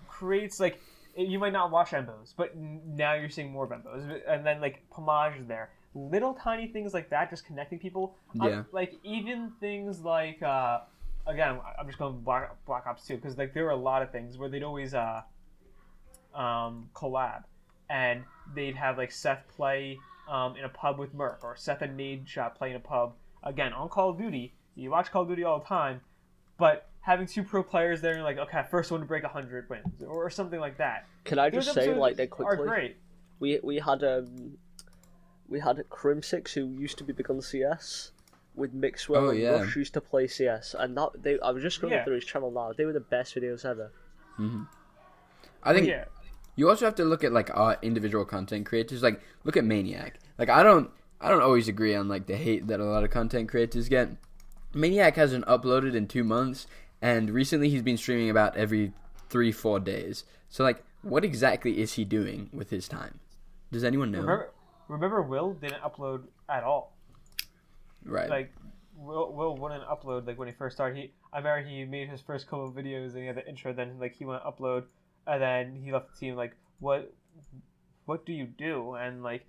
creates like, you might not watch Embos, but now you're seeing more of Embos, and then like Pomage is there. Little tiny things like that, just connecting people. Yeah. Like even things like again, I'm just going Black Ops 2 because like there were a lot of things where they'd always collab, and they'd have like Seth play in a pub with Merc, or Seth and Nadeshot play in a pub. Again, on Call of Duty, you watch Call of Duty all the time, but having 2 pro players there, and you're like, okay, first one to break 100 wins, or something like that. Can I just say, like, that quickly? Are great. We had Crimsix, who used to be big on CS, with Mixwell and Rush used to play CS, and I was just going through his channel now. They were the best videos ever. Mm-hmm. I think you also have to look at like our individual content creators. Like, look at Maniac. Like, I don't always agree on like the hate that a lot of content creators get. Maniac hasn't uploaded in 2 months, and recently he's been streaming about every 3-4 days. So like, what exactly is he doing with his time? Does anyone know? Remember Will didn't upload at all. Right. Like, Will wouldn't upload like when he first started. I remember he made his first couple of videos and he had the intro. Then like he went upload, and then he left the team. Like, what do you do? And like,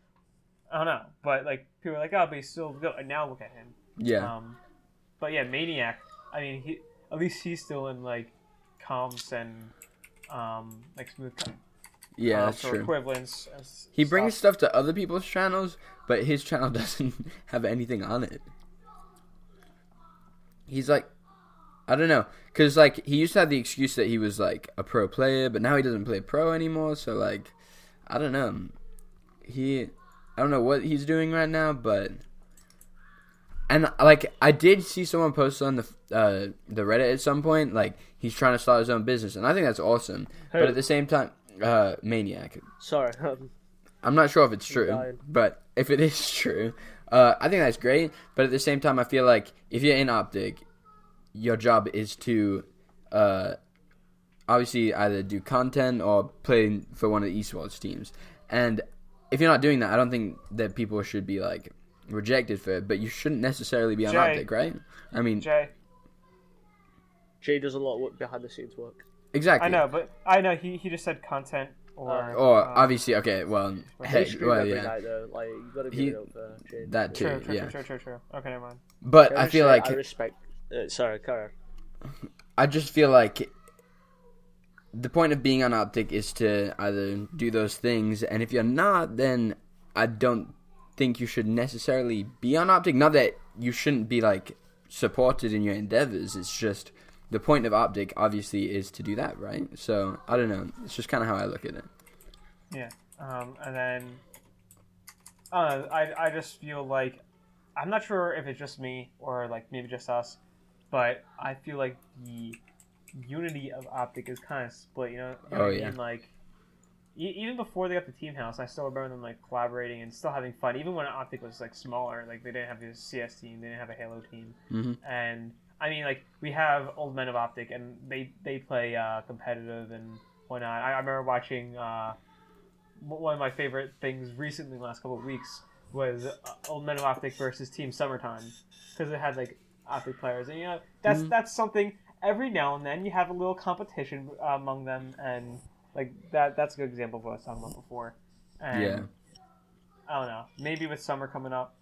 I don't know. But like people were like, oh, but he's still good. And now look at him. Yeah. But yeah, Maniac. I mean, at least he's still in like comps and like smooth. Yeah, that's true. Equivalents. He brings stuff to other people's channels, but his channel doesn't have anything on it. He's like, I don't know, because like he used to have the excuse that he was like a pro player, but now he doesn't play pro anymore. So like, I don't know. I don't know what he's doing right now, but. And like I did see someone post on the Reddit at some point, like he's trying to start his own business, and I think that's awesome. Who? But at the same time, Maniac. Sorry, I'm not sure if it's true, but if it is true, I think that's great. But at the same time, I feel like if you're in OpTic, your job is to obviously either do content or play for one of the esports teams. And if you're not doing that, I don't think that people should be like rejected for it, but you shouldn't necessarily be on OpTic, right? I mean, Jay does a lot of work behind the scenes work. Exactly. I know. He just said content or obviously okay. Well, night, though. Like, you gotta give it up for Jay. That too. True. Okay, never mind. But I feel like I respect. Sorry, Kara. I just feel like the point of being on OpTic is to either do those things, and if you're not, then I don't think you should necessarily be on OpTic. Not that you shouldn't be like supported in your endeavors. It's just the point of OpTic obviously is to do that, right? So I don't know. It's just kind of how I look at it. Yeah. And then I just feel like I'm not sure if it's just me or like maybe just us, but I feel like the unity of OpTic is kind of split. You know what I mean? Like even before they got the team house, I still remember them like collaborating and still having fun. Even when OpTic was like smaller, like they didn't have this CS team, they didn't have a Halo team, and I mean like we have old men of OpTic and they play competitive and whatnot. I remember watching one of my favorite things recently, the last couple of weeks, was old men of OpTic versus Team Summertime because it had like OpTic players, and you know that's something. Every now and then you have a little competition among them, and like that's a good example of what I was talking about before. And I don't know, maybe with summer coming up,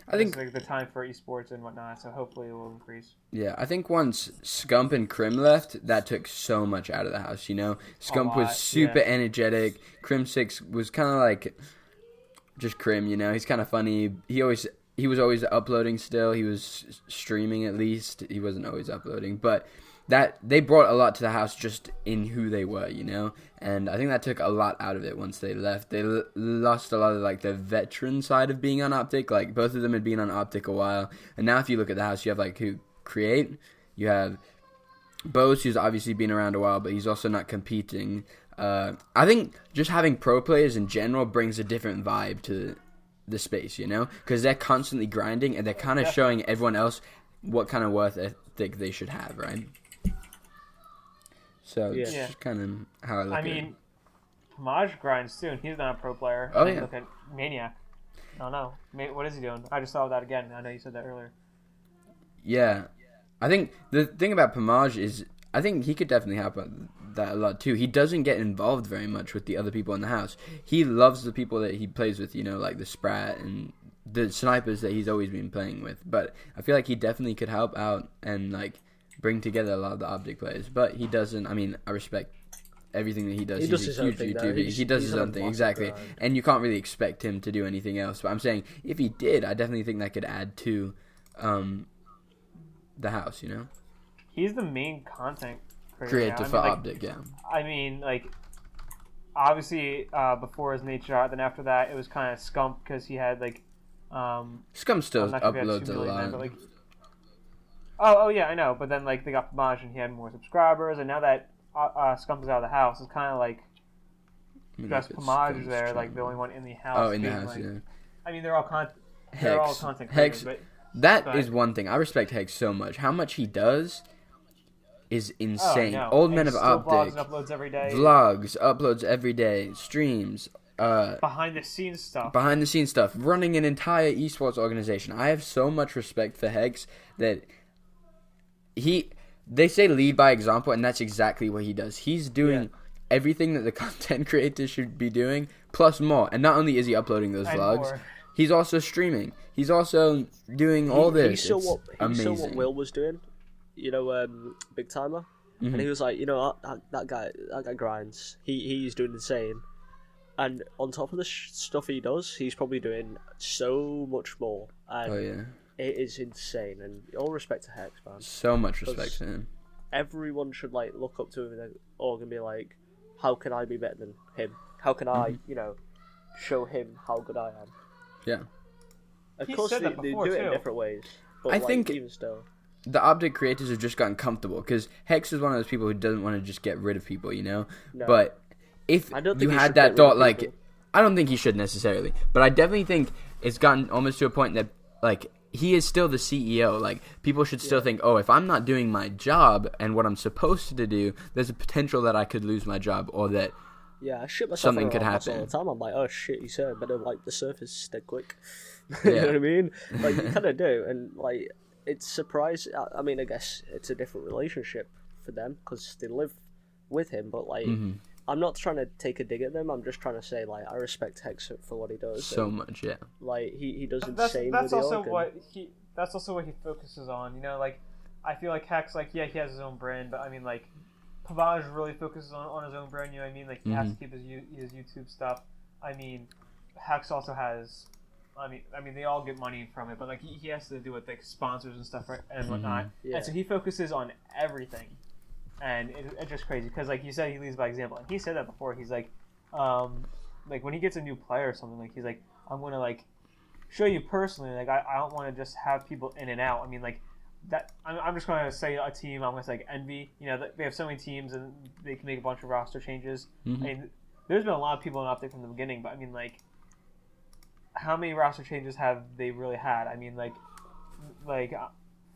I think like the time for esports and whatnot, so hopefully it will increase. Yeah, I think once Scump and Crim left, that took so much out of the house, you know? Scump was super energetic. Crim6 was kind of like just Crim, you know? He's kind of funny. He was always uploading still. He was streaming at least. He wasn't always uploading, but that they brought a lot to the house just in who they were, you know? And I think that took a lot out of it once they left. They lost a lot of like the veteran side of being on OpTic. Like both of them had been on OpTic a while, and now if you look at the house, you have like who Create, you have Bose, who's obviously been around a while, but he's also not competing. I think just having pro players in general brings a different vibe to the space, you know, because they're constantly grinding and they're kind of showing everyone else what kind of worth ethic they should have, right? So it's just kind of how I look at it. I mean, Maj grinds too, and he's not a pro player. Oh, yeah. Look at Maniac. I don't know. What is he doing? I just saw that again. I know you said that earlier. Yeah. I think the thing about Pamaj is I think he could definitely help that a lot too. He doesn't get involved very much with the other people in the house. He loves the people that he plays with, you know, like the Sprat and the snipers that he's always been playing with. But I feel like he definitely could help out and like bring together a lot of the OpTic players. But he doesn't. I mean, I respect everything that he does. He's a huge YouTuber. He does his own thing, exactly. And you can't really expect him to do anything else. But I'm saying if he did, I definitely think that could add to the house, you know? He's the main content creator for OpTic, yeah. I mean, like, obviously, before his Nate Shot, then after that, it was kind of Scump because he had, like, Scump still uploads a lot. But, like, oh, yeah, I know. But then, like, they got Pamaj and he had more subscribers, and now that Scump is out of the house, it's kind of like just Pamaj there, like, the only one in the house. Oh, in the house, like, yeah. I mean, they're all content creators, but... That is one thing. I respect Hex so much. How much he does is insane. Old Men of OpTic, uploads every day. Vlogs, uploads every day, streams, behind the scenes stuff, running an entire esports organization. I have so much respect for Hex that they say lead by example, and that's exactly what he does. He's doing everything that the content creator should be doing, plus more. And not only is he uploading those vlogs, he's also streaming. He's also doing all this. He saw what Will was doing, you know, Big Timer, and he was like, you know, that guy grinds. He's doing insane, and on top of the stuff he does, he's probably doing so much more. And it is insane. And all respect to Hex, man. So much respect to him. Everyone should like look up to him in the org and be like, how can I be better than him? How can I, you know, show him how good I am? Yeah. Of course, they do it in different ways. But I think even still, the OpTic creators have just gotten comfortable because Hex is one of those people who doesn't want to just get rid of people, you know. No. But if you had that thought, like, I don't think he should necessarily, but I definitely think it's gotten almost to a point that, like, he is still the CEO. Like, people should still think, oh, if I'm not doing my job and what I'm supposed to do, there's a potential that I could lose my job or that. Yeah, I shit myself something could happen all the time. I'm like, oh shit, you said better wipe the surface dead quick. You know what I mean? Like, you kind of do, and like, it's surprising. I mean, I guess it's a different relationship for them because they live with him. But like, I'm not trying to take a dig at them. I'm just trying to say, like, I respect Hex for what he does. So much, yeah. Like, he does insane. That's also what he. That's also what he focuses on. You know, like, I feel like Hex, like, yeah, he has his own brand, but I mean, like, Pavage really focuses on his own brand. You know what I mean? Like, he has to keep his YouTube stuff. I mean, Hex also has I mean, they all get money from it, but like he has to do with like sponsors and stuff, right, and whatnot. Yeah. And so he focuses on everything, and it's just crazy because like you said, he leads by example. And he said that before. He's like when he gets a new player or something, like he's like, I'm gonna like show you personally. Like I don't want to just have people in and out. I mean like. That I'm just going to say a team I'm going to say like Envy. You know, they have so many teams and they can make a bunch of roster changes. Mm-hmm. I mean, there's been a lot of people in OpTic from the beginning, but I mean, like, how many roster changes have they really had? I mean, like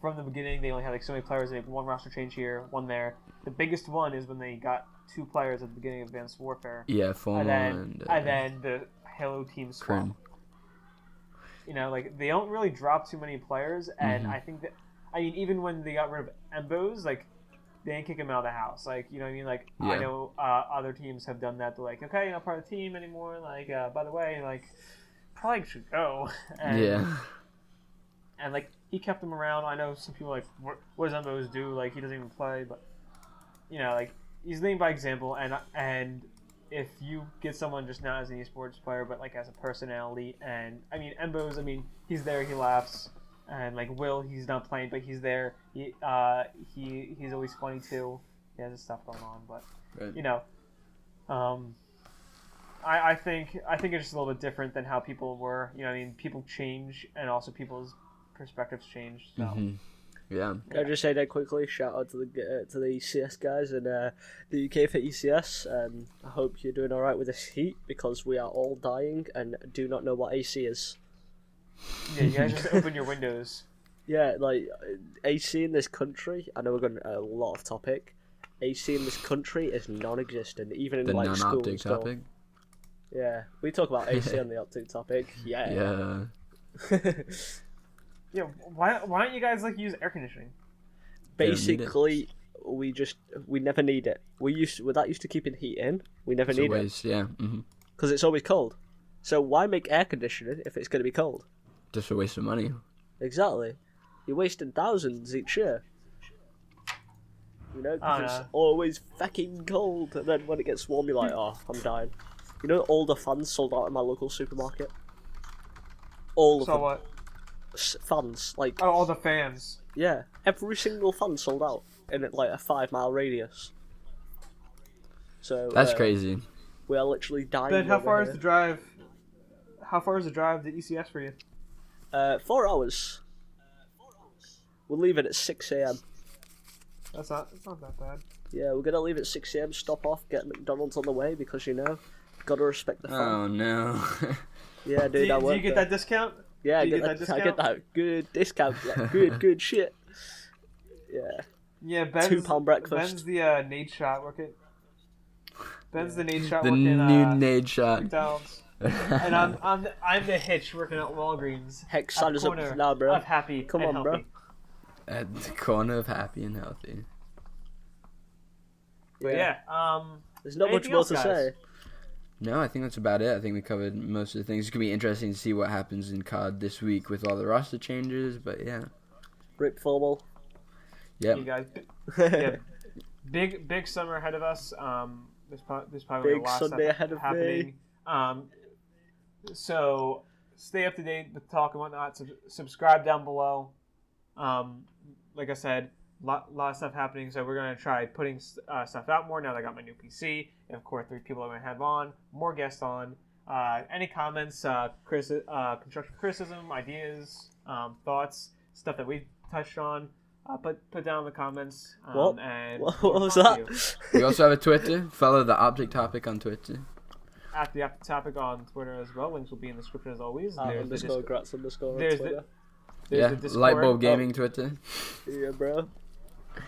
from the beginning, they only had like so many players. They have one roster change here, one there. The biggest one is when they got 2 players at the beginning of Advanced Warfare. Yeah, Formal and then the Halo team swap. You know, like they don't really drop too many players, and I think that. I mean, even when they got rid of Embos, like, they didn't kick him out of the house. Like, you know what I mean? Like, yeah. I know other teams have done that. They're like, okay, you're not part of the team anymore. Like, by the way, like, probably should go. And, and, like, he kept him around. I know some people are like, what does Embos do? Like, he doesn't even play. But, you know, like, he's leading by example. And if you get someone just not as an esports player, but, like, as a personality. And, I mean, Embos, I mean, he's there. He laughs. And like Will, he's not playing, but he's there. He's always funny too. He has his stuff going on, but you know, I think it's just a little bit different than how people were. You know, I mean, people change, and also people's perspectives change. So. Yeah. Can I just say that quickly? Shout out to the ECS guys and the UK for ECS. I hope you're doing all right with this heat because we are all dying and do not know what AC is. Yeah, you guys just open your windows. Yeah, like AC in this country. I know we're going a lot off topic. AC in this country is non-existent, even in the like school non-OpTic and stuff. topic. Yeah, we talk about AC on the OpTic topic. Yeah. Yeah. Why don't you guys like use air conditioning? Basically, we never need it. That used to keeping heat in. We never need it. Yeah. Because it's always cold. So why make air conditioning if it's going to be cold? Just a waste of money. Exactly. You're wasting thousands each year. You know, because it's always fucking cold. And then when it gets warm, you're like, oh, I'm dying. You know, all the fans sold out in my local supermarket? All of them. So what? Fans. Like, oh, all the fans. Yeah. Every single fan sold out in like a 5-mile radius. So that's crazy. We are literally dying. Ben, how far is the drive? How far is the drive to ECS for you? 4 hours. We'll leave it at 6 a.m. It's not that bad. Yeah, we're gonna leave at 6 a.m. Stop off, get McDonald's on the way because you know, gotta respect the fun. Oh no. Yeah, dude. Do you get that discount? Yeah, I get that good discount. Like, good shit. Yeah. Yeah, Ben's £2 breakfast. Ben's the Nade Shot working. Ben's the Nade Shot the working. The new Nade Shot. McDonald's. And I'm the Hitch working at Walgreens. Heck, sign us up now, bro. Of happy. Come on, healthy. bro. At the corner of happy and healthy. But yeah, there's not much more to say. No, I think that's about it. I think we covered most of the things. It's gonna be interesting to see what happens in COD this week with all the roster changes. But yeah, Rip Formal. Yeah. You guys, yeah, big summer ahead of us. There's probably Big a lot Sunday of stuff ahead of happening. So stay up to date with talk and whatnot. Subscribe down below. Like I said, lot of stuff happening. So we're gonna try putting stuff out more now that I got my new PC. And of course, 3 people I'm gonna have on, more guests on. Any comments, constructive criticism, ideas, thoughts, stuff that we touched on. Put down in the comments. What? And what was that? We also have a Twitter. Follow the OpTic topic on Twitter. At the topic on Twitter as well. Links will be in the description as always. There's _grats_ on there's Twitter. Yeah, the Discord. Lightbulb Gaming Twitter. Yeah, bro.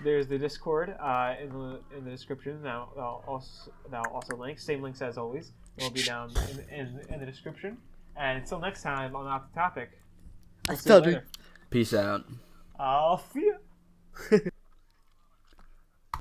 There's the Discord in the description. That'll also link. Same links as always. It'll be down in the description. And until next time on Off the Topic. We'll see you later. Peace out. I'll see ya.